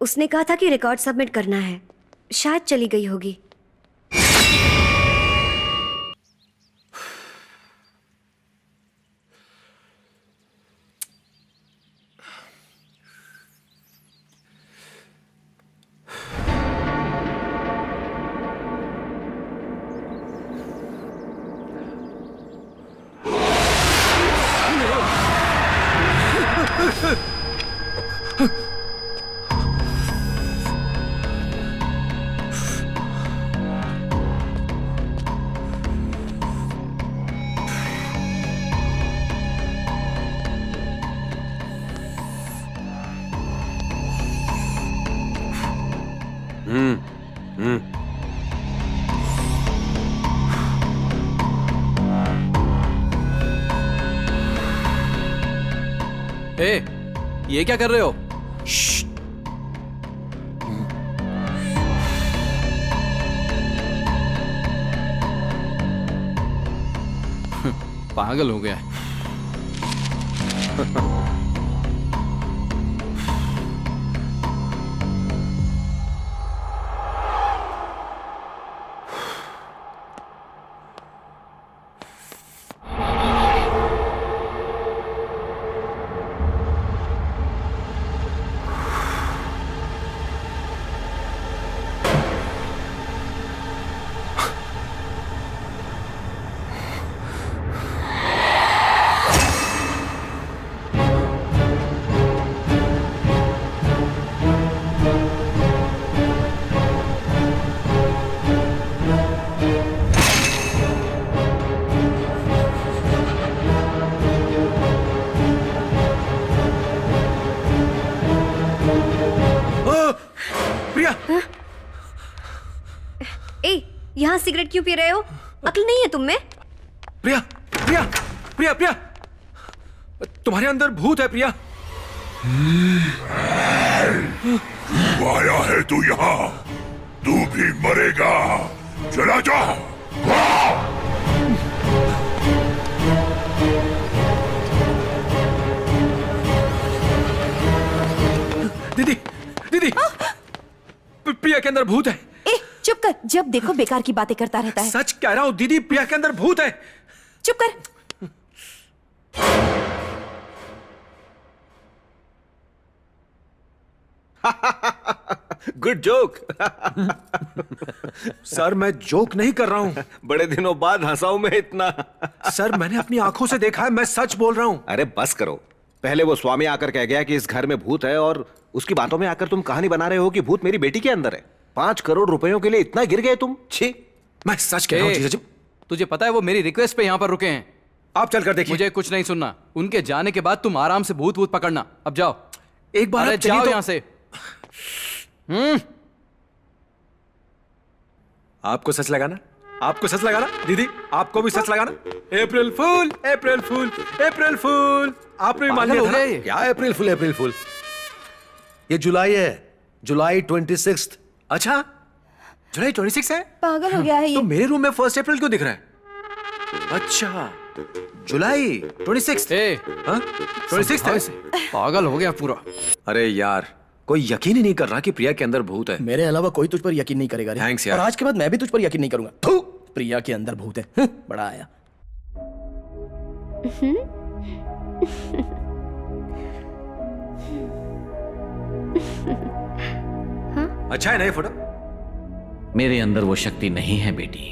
उसने कहा था कि रिकॉर्ड सबमिट करना है, शायद चली गई होगी। ए, ये क्या कर रहे हो? पागल हो गया। यहाँ सिगरेट क्यों पी रहे हो? अक्ल नहीं है तुम में? प्रिया, प्रिया, प्रिया, प्रिया, तुम्हारे अंदर भूत है प्रिया। क्यों आया है तू यहाँ? तू भी मरेगा। चला जा। दीदी, दीदी, प्रिया के अंदर भूत है। ए, चुप कर, जब देखो बेकार की बातें करता रहता है। सच कह रहा हूं दीदी, प्रिया के अंदर भूत है। चुप कर। Good joke. सर मैं जोक नहीं कर रहा हूं। बड़े दिनों बाद हंसा हूं मैं इतना। सर मैंने अपनी आंखों से देखा है, मैं सच बोल रहा हूं। अरे बस करो। पहले वो स्वामी आकर कह गया कि इस घर में भूत है, और उसकी बातों में आकर तुम कहानी बना रहे हो कि भूत मेरी बेटी के अंदर है। 5 करोड़ रुपयों के लिए इतना गिर गए तुम? छी। मैं सच कह रहा हूँ जीजा जी। तुझे पता है वो मेरी रिक्वेस्ट पे यहाँ पर रुके हैं। आप चल कर देखिए। मुझे कुछ नहीं सुनना। उनके जाने के बाद तुम आराम से भूत वूत पकड़ना। अब जाओ। एक बार अरे आप चलिए जाओ तो। यहाँ से। आपको सच लगाना, आपको सच लगाना दीदी, आपको भी सच लगाना। अप्रैल फूल, अप्रैल फूल, अप्रैल फूल। आपने भी मान लिया था ना? क्या अप्रैल फूल, अप्रैल फूल? ये जुलाई है, जुलाई 26। अच्छा, जुलाई 26 है? पागल हो गया है ये। तो मेरे रूम में 1 अप्रैल क्यों दिख रहा है? अच्छा, जुलाई 26। 26 है। पागल हो गया पूरा। अरे यार, कोई यकीन ही नहीं कर रहा कि प्रिया के अंदर भूत है। मेरे अलावा कोई तुझ पर यकीन नहीं करेगा रे। थैंक्स यार। और आज के बाद मैं भी तुझ पर यकीन नहीं करूंगा। थू, प्रिया के अंदर भूत है। बड़ा आया। अच्छा है ना ये फोटो? मेरे अंदर वो शक्ति नहीं है बेटी।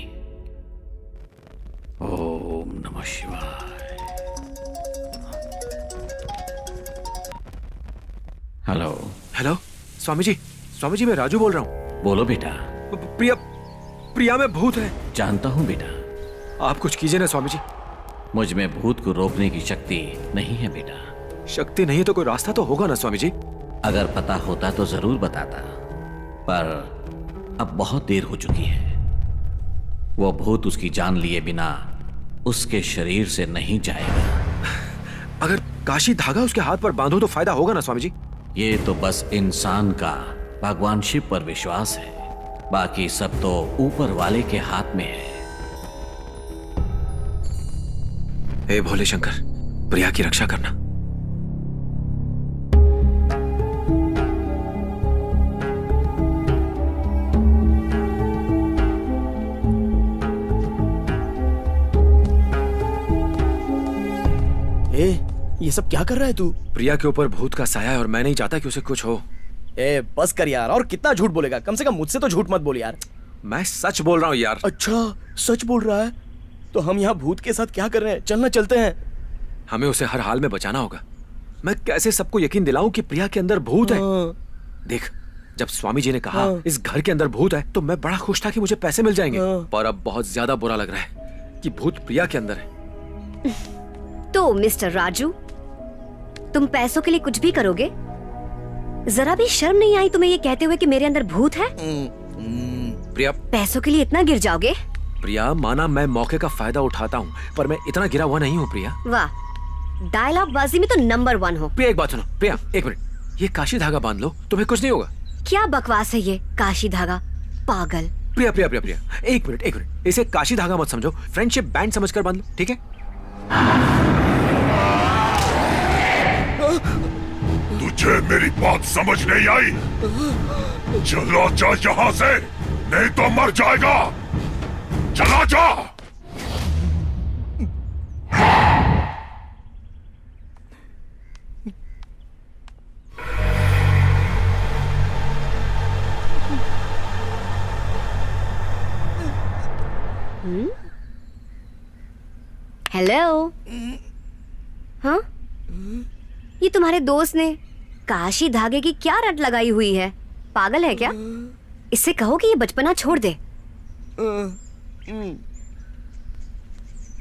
ओम नमः शिवाय। हेलो। हेलो, स्वामी जी मैं राजू बोल रहा हूँ। बोलो बेटा। प्रिया में भूत है। जानता हूं बेटा। आप कुछ कीजिए ना स्वामी जी। मुझ में भूत को रोकने की शक्ति नहीं है बेटा। शक्ति नहीं है तो कोई रास्ता तो होगा ना स्वामी जी। अगर पता होता तो जरूर बताता, पर अब बहुत देर हो चुकी है। वो भूत उसकी जान लिए बिना उसके शरीर से नहीं जाएगा। अगर काशी धागा उसके हाथ पर बांधो तो फायदा होगा ना स्वामी जी? ये तो बस इंसान का भगवान शिव पर विश्वास है, बाकी सब तो ऊपर वाले के हाथ में है। हे भोले शंकर, प्रिया की रक्षा करना। ये सब क्या कर रहा है तू? प्रिया के ऊपर भूत का साया है और मैं नहीं चाहता कि उसे कुछ हो। बस कर यार, और कितना झूठ बोलेगा? कम से कम मुझसे तो झूठ मत बोल यार। मैं सच बोल रहा हूँ यार। अच्छा, सच बोल रहा है? तो हम यहाँ भूत के साथ क्या कर रहे हैं? चलना चलते हैं। हमें उसे हर हाल में बचाना होगा। मैं कैसे सबको यकीन दिलाऊं कि प्रिया के अंदर भूत है? देख, जब स्वामी जी ने कहा इस घर के अंदर भूत है तो मैं बड़ा खुश था कि मुझे पैसे मिल जाएंगे, पर अब बहुत ज्यादा बुरा लग रहा है कि भूत प्रिया के अंदर है। तो मिस्टर राजू, तुम पैसों के लिए कुछ भी करोगे? जरा भी शर्म नहीं आई तुम्हें ये कहते हुए कि मेरे अंदर भूत है? प्रिया, पैसों के लिए इतना गिर जाओगे? प्रिया, माना मैं मौके का फायदा उठाता हूँ, पर मैं इतना गिरा हुआ नहीं हूँ प्रिया। वाह, डायलॉग बाजी में तो नंबर 1 हो। प्रिया एक बात सुनो। प्रिया एक मिनट, ये काशी धागा बांध लो, तुम्हें कुछ नहीं होगा। क्या बकवास है ये काशी धागा, पागल। प्रिया प्रिया प्रिया प्रिया, एक मिनट, इसे काशी धागा मत समझो, फ्रेंडशिप बैंड समझकर बांध लो, ठीक है? तुझे मेरी बात समझ नहीं आई? चला जा यहाँ से, नहीं तो मर जाएगा। चला जा। हेलो। हाँ, ये तुम्हारे दोस्त ने काशी धागे की क्या रट लगाई हुई है? पागल है क्या? इससे कहो कि ये बचपना छोड़ दे।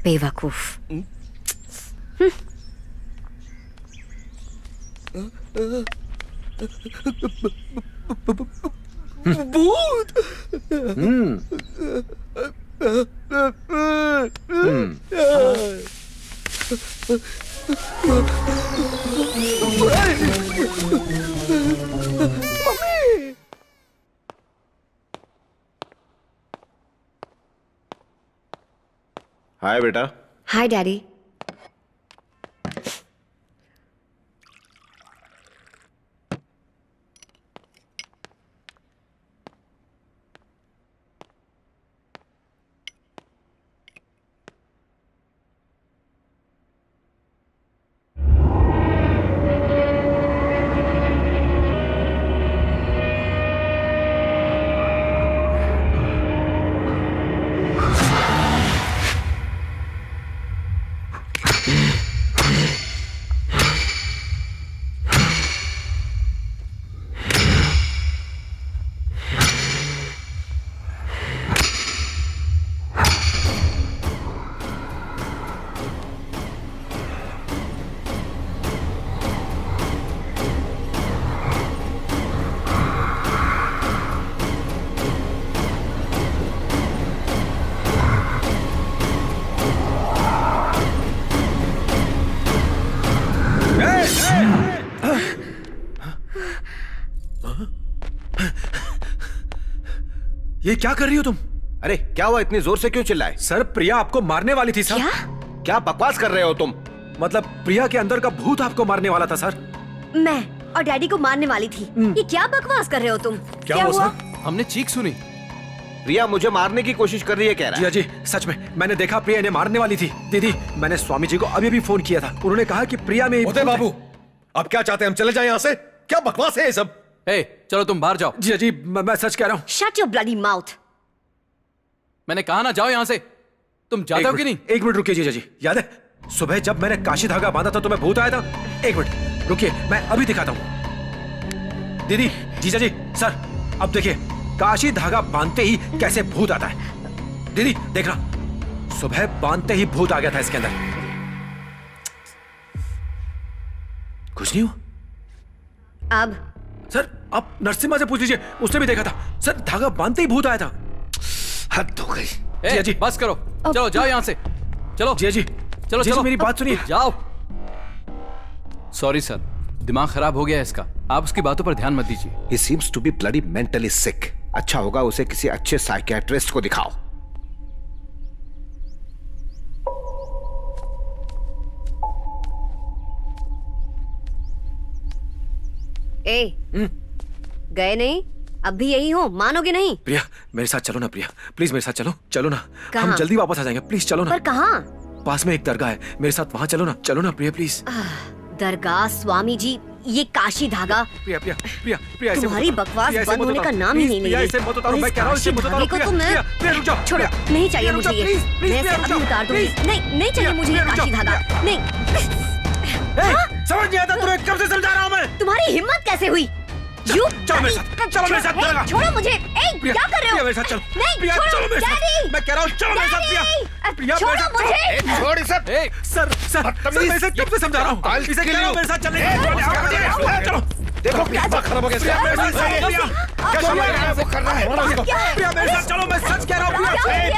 बेवकूफ। भूत। हाय बेटा। हाय डैडी। ये क्या कर रही हो तुम? अरे क्या हुआ, इतनी जोर से क्यों चिल्लाए? सर प्रिया आपको मारने वाली थी सर। क्या बकवास कर रहे हो तुम? मतलब प्रिया के अंदर का भूत आपको मारने वाला था सर। मैं और डैडी को मारने वाली थी। ये क्या बकवास कर रहे हो तुम? क्या हुआ? हमने चीख सुनी। प्रिया मुझे मारने की कोशिश कर रही है कह रहा है। जी जी सच में मैंने देखा प्रिया इन्हें मारने वाली थी। दीदी मैंने स्वामी जी को अभी भी फोन किया था, उन्होंने कहा कि प्रिया में उदय बाबू अब क्या चाहते हैं, हम चले जाएं यहाँ से? क्या बकवास है ये सब? चलो तुम बाहर जाओ। जी जी मैं सच कह रहा हूँ। Shut your bloody mouth. मैंने कहा ना जाओ यहाँ से। तुम जाते हो कि नहीं? एक मिनट रुकिए जीजा जी, याद है सुबह जब मैंने काशी धागा बांधा था तो मैं भूत आया था? एक मिनट रुकिए मैं अभी दिखाता हूँ। दीदी जीजा जी सर अब देखिए काशी धागा बांधते ही कैसे भूत आता है। दीदी देखना सुबह बांधते ही भूत आ गया था इसके अंदर। कुछ नहीं हुआ? अब सर आप नरसिम्हा से पूछ लीजिए, उसने भी देखा था सर, धागा बांधते ही भूत आया था। हद हो गई। जिया जी बस करो, चलो जाओ यहाँ से। चलो जिया जी चलो जिया जी, चलो मेरी बात सुनिए। जाओ। सॉरी सर, दिमाग खराब हो गया है इसका, आप उसकी बातों पर ध्यान मत दीजिए। He seems to be bloody mentally sick. अच्छा होगा उसे किसी अच्छे साइकियाट्रिस्ट को दिखाओ। गए नहीं? अब भी यही हो, मानोगे नहीं? प्रिया मेरे साथ चलो ना, प्रिया प्लीज मेरे साथ चलो, चलो ना। कहाँ? हम जल्दी वापस आ जाएंगे, प्लीज चलो ना। पर कहाँ? पास में एक दरगाह है, मेरे साथ वहाँ चलो ना प्रिया प्लीज। दरगाह, स्वामी जी, ये काशी धागा। प्रिया प्रिया प्रिया प्रिया ऐसे तुम्हारी मत उतारो, बकवास प्रिया, ऐसे बंद मत होने का उतारो, नाम ही प्लीज, नहीं ले प्रिया रही। ऐसे मत उतारो, और मैं इस कह रहा हूँ, काशी ऐसे मत उतारो, धागे को प्रिया, तो मैं प्रिया, प्रिया, रुक जाओ, छोड़ो, प्रिया, नहीं चाहिए प्रिया, रुक मुझे जाओ, ये। प्लीज, प्लीज, मैं प्रिया, इसे रुक अभी जाओ, उतार दूंगी। प्लीज। नहीं चाहिए मुझे ये काशी धागा, नहीं। समझ नहीं आता तुम्हें, कब से समझा रहा हूँ मैं। तुम्हारी हिम्मत कैसे हुई? चलो मेरे साथ, चलो मेरे साथ दरगाह। छोड़ो मुझे। क्या कर रहे हो? प्रिया मेरे साथ चलो, नहीं, प्रिया छोड़ो, चलो मेरे डैडी। साथ, मैं कह रहा हूँ चलो मेरे साथ प्रिया, प्रिया छोड़ो मेरे साथ मुझे। चलो। छोड़ इसे। सर मैं इसे कब से समझा रहा हूँ, इसे कह रहा हूँ मेरे साथ चलने के। चलो देखो क्या खराब हो गया। प्रिया मेरे साथ चलो, क्या वो कर रहा है? प्रिया मेरे साथ चलो, मैं सच कह रहा हूँ।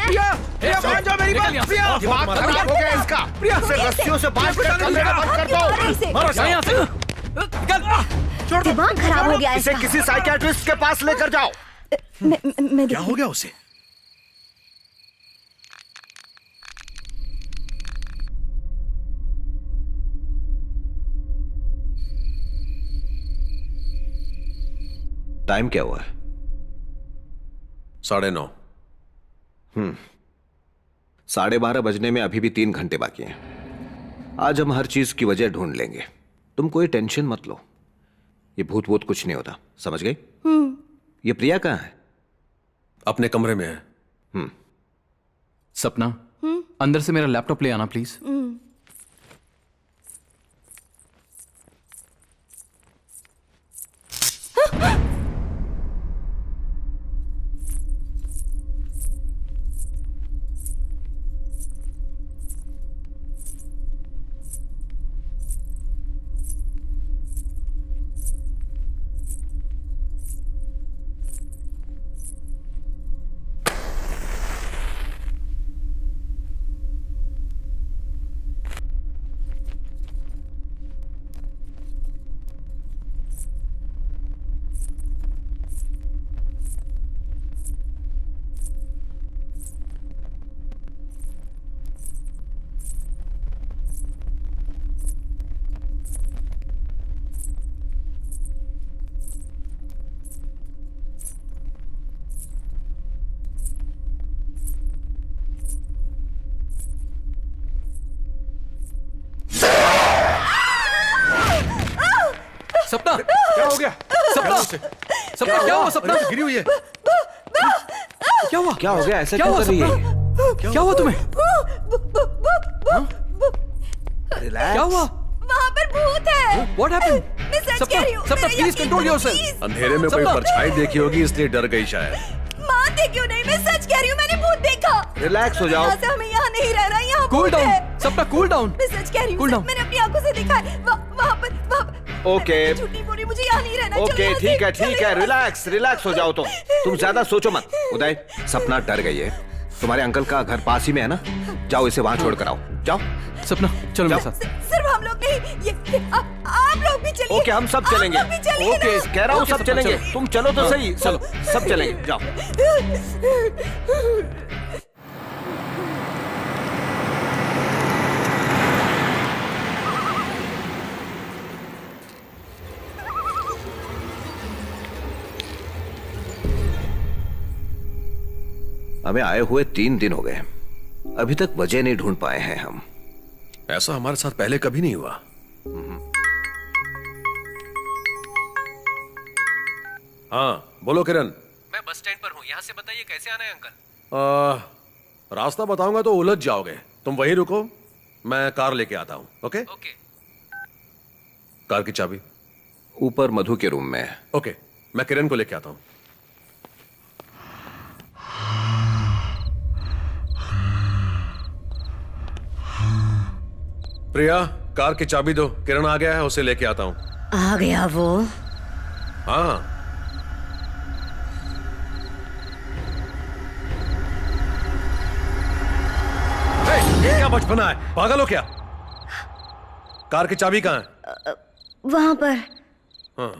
प्रिया प्रिया मान जाओ मेरी बात। प्रिया दिमाग खराब हो गया इसका। प्रिया इसे रस्सियों से बांध कर कमरे में बंद कर दो। मारो यहाँ से। छोड़ दो। दिमाग खराब हो गया इसे इसका। किसी साइकियाट्रिस्ट के पास लेकर जाओ। मैं क्या हो गया उसे? टाइम क्या हुआ है? 9:30। 12:30 बजने में अभी भी 3 घंटे बाकी हैं। आज हम हर चीज की वजह ढूंढ लेंगे, तुम कोई टेंशन मत लो। ये भूत वूत कुछ नहीं होता, समझ गई? ये प्रिया कहाँ है? अपने कमरे में है। सपना अंदर से मेरा लैपटॉप ले आना प्लीज। सपना क्या हो गया? सपना सपना क्या हुआ? सपना गिरी हुई है। क्या हुआ? क्या हो गया? ऐसा क्या क्यों हुआ कर रही है? सपना? क्या हुआ तुम्हें? क्या हुआ? वहाँ पर भूत है। What happened? मैं सच कह रही हूँ। सपना मेरा प्लीज यकीन कंट्रोल करो, योरसेल्फ। please। अंधेरे में कोई सपना। परछाई देखी होगी इसलिए डर गई शायद। मानते क्यों नहीं? मैं सच कह रही हूँ, मैंने भूत देखा। रिलैक्स हो जाओ। यहाँ से हमें यहाँ नहीं रहना, यहाँ कूल भूत डाउन है। सपना, कूल डाउन। मैं सच कह रही Cool हूँ, down. मैंने अपनी आंखों से देखा है। वहाँ पर ओके मैं झूठ नहीं बोल रही, मुझे यहाँ नहीं रहना। चलो ओके यहाँ से, ठीक है चलो ठीक है, यहाँ से। रिलैक्स रिलैक्स हो जाओ। तुम ज्यादा सोचो मत। उदय सपना डर गई है, तुम्हारे अंकल का घर पास ही में है ना, जाओ इसे वहां छोड़ कर आओ। जाओ सपना चलो मेरे साथ। सिर्फ हम लोग नहीं, ये आप लोग भी चलिए। ओके, हम सब चलेंगे। आप लोग भी चलिए ओके, ना। कह रहा हूँ सब ओके, चलेंगे। चलो। तुम चलो तो सही। चलो, सब चलेंगे, जाओ। हमें आए हुए 3 दिन हो गए, अभी तक वजह नहीं ढूंढ पाए हैं हम। ऐसा हमारे साथ पहले कभी नहीं हुआ। हाँ बोलो किरण। मैं बस स्टैंड पर हूँ, यहाँ से बताइए कैसे आना है अंकल। रास्ता बताऊंगा तो उलझ जाओगे, तुम वहीं रुको, मैं कार लेके आता हूँ। Okay okay. कार की चाबी ऊपर मधु के रूम में है। ओके, मैं किरण को लेके आता हूँ। प्रिया, कार की चाबी दो, किरण आ गया है, उसे लेके आता हूँ। आ गया वो? हाँ। ये क्या बचपना है, पागल हो क्या? कार की चाबी कहाँ है? वहां पर। हाँ।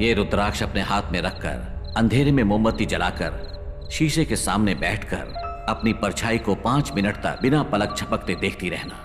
ये रुद्राक्ष अपने हाथ में रखकर अंधेरे में मोमबत्ती जलाकर शीशे के सामने बैठकर अपनी परछाई को 5 मिनट तक बिना पलक झपकते देखती रहना।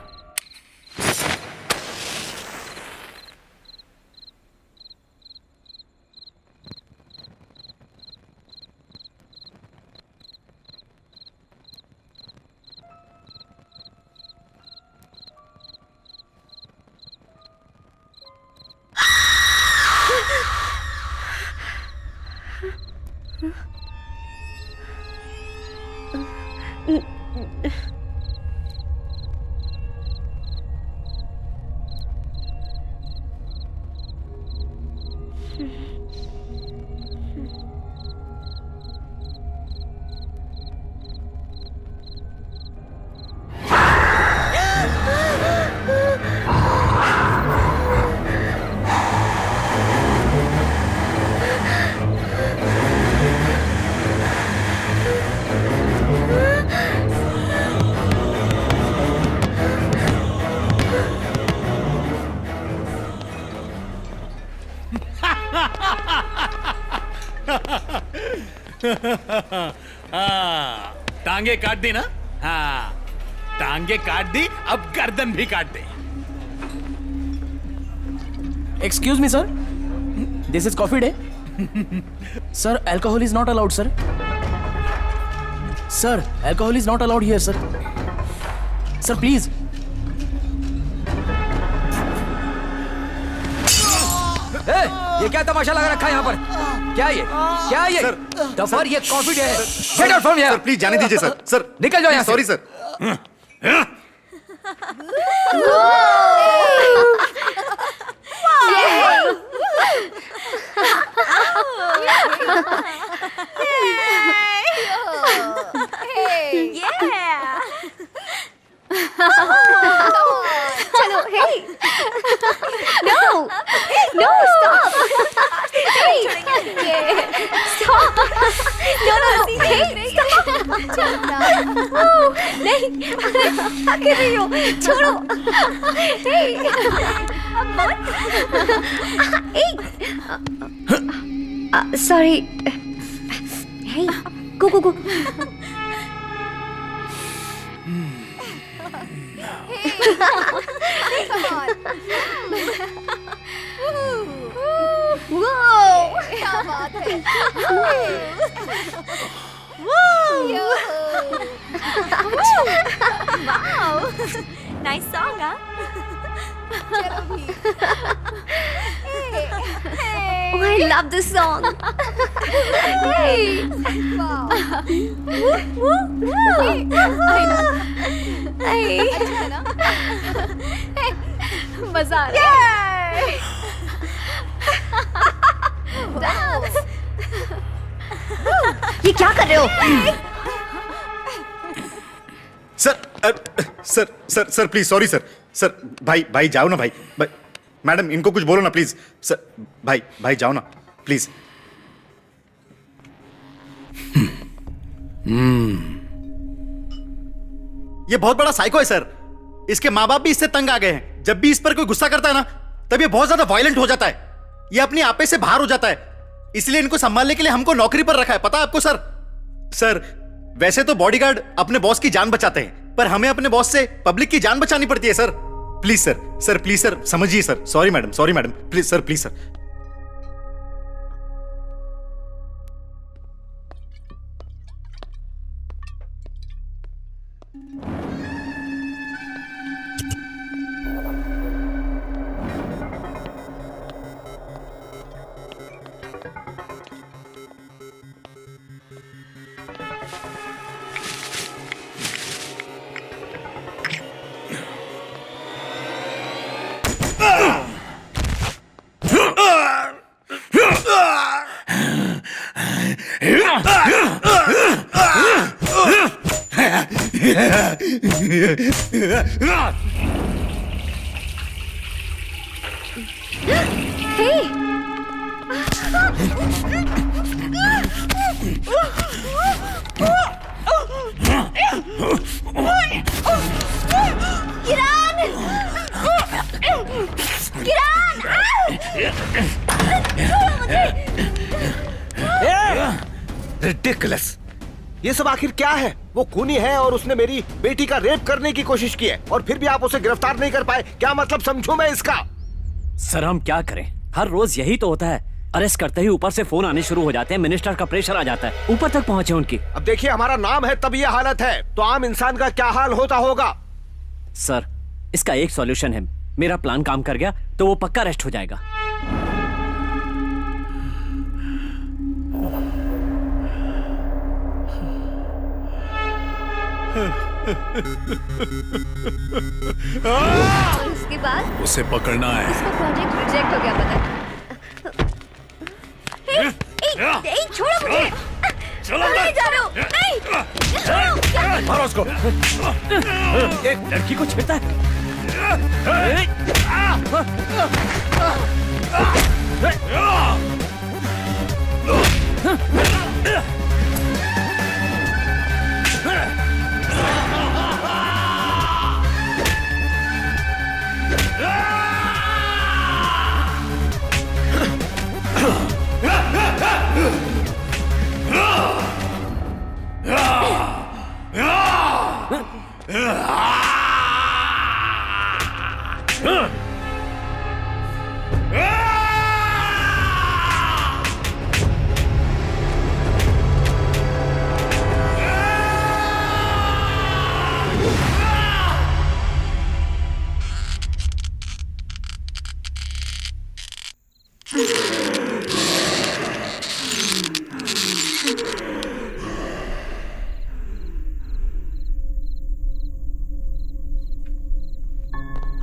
हाँ, टांगे काट दी ना? हाँ, टांगे काट दी, अब गर्दन भी काट दे। Excuse me, sir. This is coffee day. Sir, alcohol is not allowed, sir. Sir, alcohol is not allowed here, sir. Sir, please. ये क्या तमाशा लगा रखा है यहाँ पर? क्या ये? क्या ये? दफर, ये कॉफी डे है। Get out from here. Sir please जाने दीजिए सर। सर निकल जाओ यहाँ से। Sorry sir. चलो, hey! No! No, stop! Hey! Stop! No, no, no! Hey! Stop! Oh, नहीं! क्या कर रही हो? छोड़ो! Hey! Hey! Sorry. Hey! Go, go, go! Whoa! क्या बात है? Wow! Nice song, huh? Oh, I love this song. Hey. Wow. मजा आ रहा है। ये क्या कर रहे हो? सर प्लीज सॉरी सर भाई जाओ ना भाई मैडम इनको कुछ बोलो ना प्लीज सर भाई जाओ ना प्लीज। ये बहुत बड़ा साइको है सर। इसके माँ बाप भी इससे तंग आ गए हैं। जब भी इस पर कोई गुस्सा करता है ना तब ये बहुत ज्यादा वायलेंट हो जाता है। ये अपने आपे से बाहर हो जाता है। इसलिए इनको संभालने के लिए हमको नौकरी पर रखा है। पता है आपको सर वैसे तो बॉडीगार्ड अपने बॉस की जान बचाते हैं पर हमें अपने बॉस से पब्लिक की जान बचानी पड़ती है सर। प्लीज सर समझिए sir. Sorry madam please sir. Ridiculous. ये सब आखिर क्या है? वो खूनी है और उसने मेरी बेटी का रेप करने की कोशिश की है और फिर भी आप उसे गिरफ्तार नहीं कर पाए। क्या मतलब समझूं मैं इसका? सर हम क्या करें, हर रोज यही तो होता है। अरेस्ट करते ही ऊपर से फोन आने शुरू हो जाते हैं, मिनिस्टर का प्रेशर आ जाता है, ऊपर तक पहुंचे उनकी। अब देखिए हमारा नाम है तब ये हालत है, तो आम इंसान का क्या हाल होता होगा। सर इसका एक सॉल्यूशन है, मेरा प्लान काम कर गया तो वो पक्का अरेस्ट हो जाएगा। और उसके बाद उसे पकड़ना है। इसका प्रोजेक्ट रिजेक्ट हो गया पता है। छोड़ो मुझे। चलो नहीं जा रहा हूँ। नहीं। मारो उसको। एक लड़की को छेड़ता है।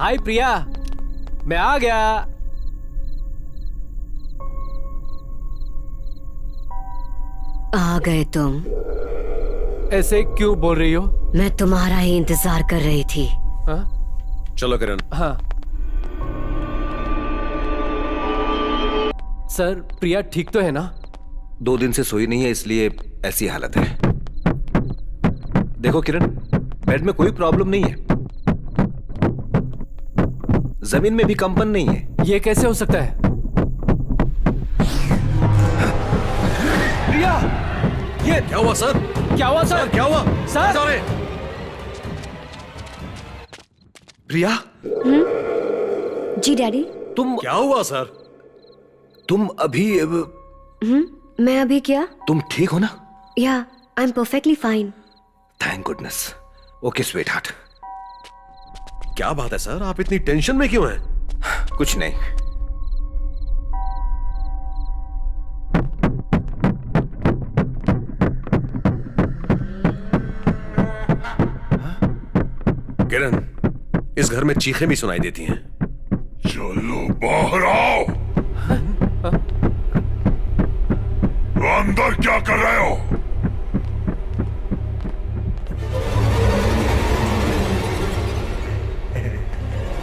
हाय प्रिया, मैं आ गया। आ गए तुम? ऐसे क्यों बोल रही हो? मैं तुम्हारा ही इंतजार कर रही थी। हाँ? चलो किरण। हाँ सर, प्रिया ठीक तो है ना? 2 दिन से सोई नहीं है इसलिए ऐसी हालत है। देखो किरण, बेड में कोई प्रॉब्लम नहीं है, जमीन में भी कंपन नहीं है। ये कैसे हो सकता है? प्रिया, ये क्या हुआ सर? क्या हुआ सर? क्या हुआ सर? प्रिया। जी डैडी। तुम क्या हुआ सर? तुम अभी मैं अभी क्या? तुम ठीक हो ना? या I am perfectly fine. Thank goodness. Okay sweet heart. क्या बात है सर, आप इतनी टेंशन में क्यों हैं? कुछ नहीं, किरण, इस घर में चीखें भी सुनाई देती हैं। चलो बाहर आओ। अंदर क्या कर रहे हो?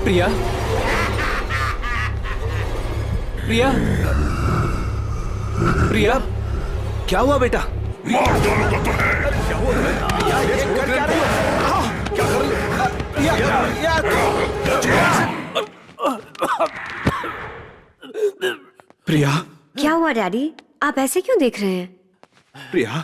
प्रिया, प्रिया, प्रिया, क्या हुआ बेटा? मार डालूंगा तो है। क्या हुआ प्रिया? ये कर क्या रही हो? क्या कर रही हो? प्रिया, क्या हुआ डैडी? आप ऐसे क्यों देख रहे हैं? प्रिया,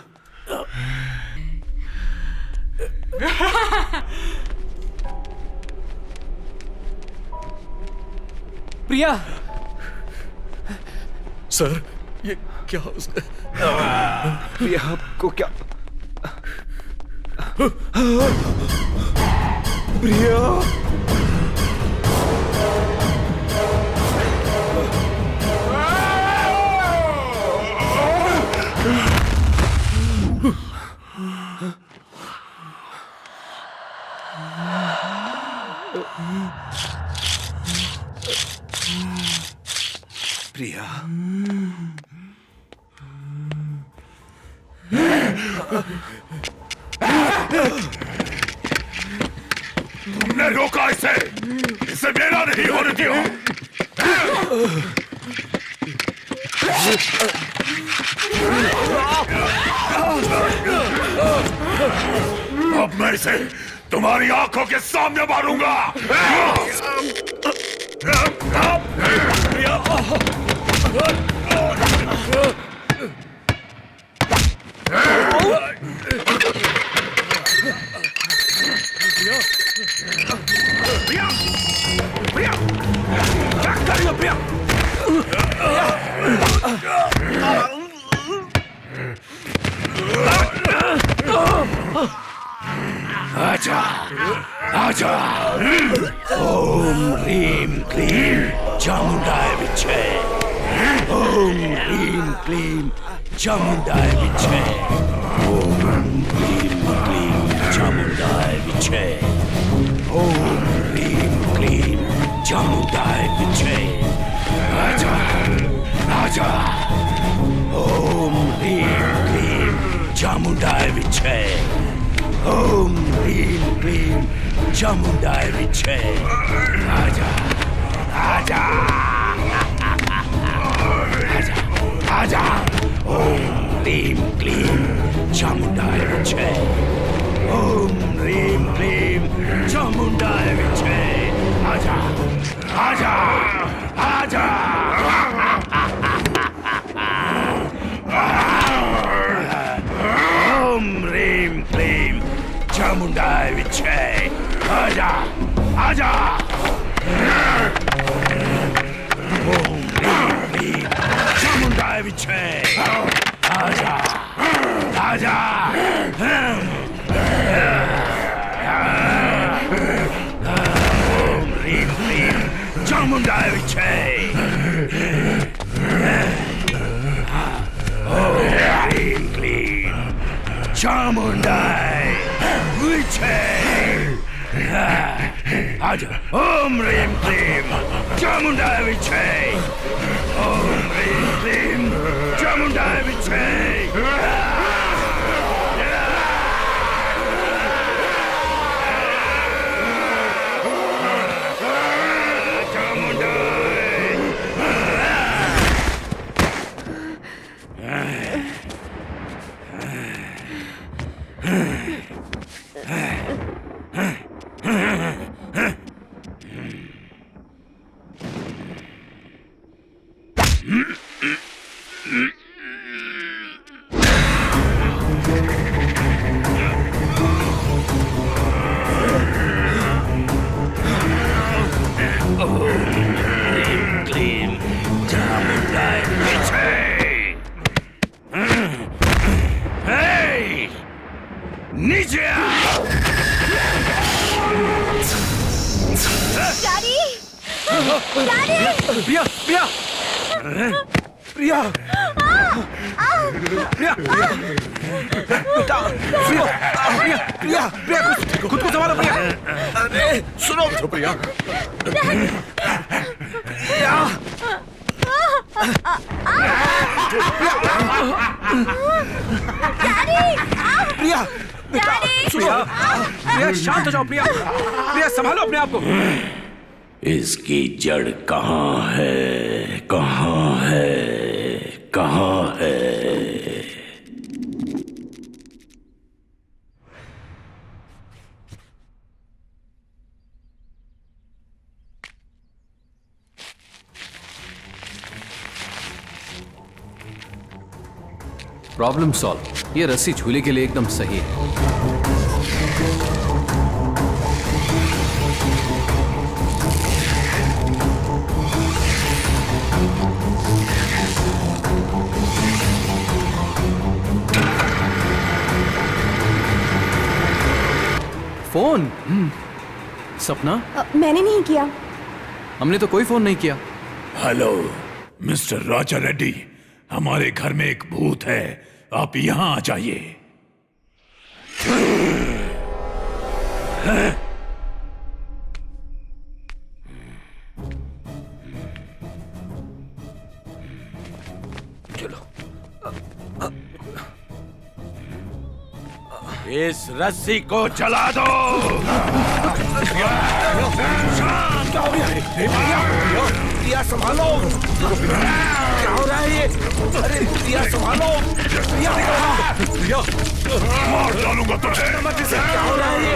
प्रिया, सर, ये क्या प्रिया आपको क्या? प्रिया, प्रिया, तुमने रोका इसे, इसे मेरा नहीं होने दिया। अब मैं इसे तुम्हारी आंखों के सामने मारूंगा। आजा, आजा। ओम ह्रीं क्लीं चामुंडाय विच्चे। ओम ह्रीं क्लीं चामुंडाय विच्चे। ओम ह्रीं क्लीं चामुंडाय विच्चे। ओम ह्रीं क्लीं चामुंडाय विच्चे। आजा, आजा। ओम ह्रीं क्लीं चामुंडाय विच्चे। ओम ह्रीं क्लीं चामुंडाय विच्चे। आजा, आजा, आजा, आजा। ओम ह्रीं क्लीं चामुंडाय विच्चे। ओम ह्रीं क्लीं चामुंडाय विच्चे। आजा, आजा, आजा। ओम ह्रीं क्लीं चामुंडाय विच्चे। आजा, आजा। ओम ह्रीं क्लीं चामुंडाय विच्चे। आजा, आजा। ओम ह्रीं क्लीं चामुंडाय विच्चे। ओम ह्रीं क्लीं चामुंडाय विच्चे। आजा। ओम ह्रीं क्लीं चामुंडाय विच्चे। ओम ह्रीं क्लीं चामुंडाय विच्चे। नीचे डैडी! डैडी! प्रिया, प्रिया। प्रिया प्रिया बेटा प्रिया प्रिया प्रिया खुद को संभालो प्रिया। अरे सुनो प्रिया प्रिया प्रिया बेटा सुनो प्रिया शांत हो जाओ प्रिया प्रिया संभालो अपने आप को। इसकी जड़ कहाँ है, कहाँ है, कहाँ है? Problem solve. ये रस्सी झूले के लिए एकदम सही है। फोन सपना मैंने नहीं किया। हमने तो कोई फोन नहीं किया। हेलो मिस्टर राजा रेड्डी, हमारे घर में एक भूत है, आप यहां आ जाइए। इस रस्सी को जला दो। प्रिया संभालो, क्या हो रहा है ये? अरे प्रिया संभालो, प्रिया मार डालूंगा तुझे। क्या हो रहा है ये?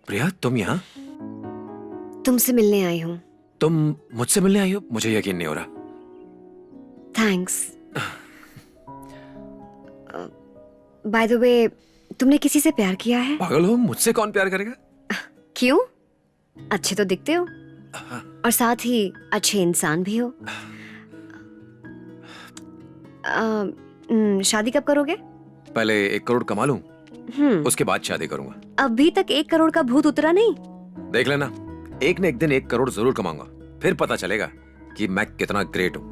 प्रिया तुम यहाँ? तुमसे मिलने आई हूँ। तुम मुझसे मिलने आई हो? मुझे यकीन नहीं हो रहा। थैंक्स। बाय द वे, तुमने किसी से प्यार किया है? पागल हो, मुझसे कौन प्यार करेगा? क्यों? अच्छे तो दिखते हो और साथ ही अच्छे इंसान भी हो। शादी कब करोगे? पहले 1 करोड़ कमा लूं, उसके बाद शादी करूंगा। अभी तक 1 करोड़ का भूत उतरा नहीं? देख लेना, एक न एक दिन 1 करोड़ जरूर कमाऊंगा, फिर पता चलेगा कि मैं कितना ग्रेट हूं।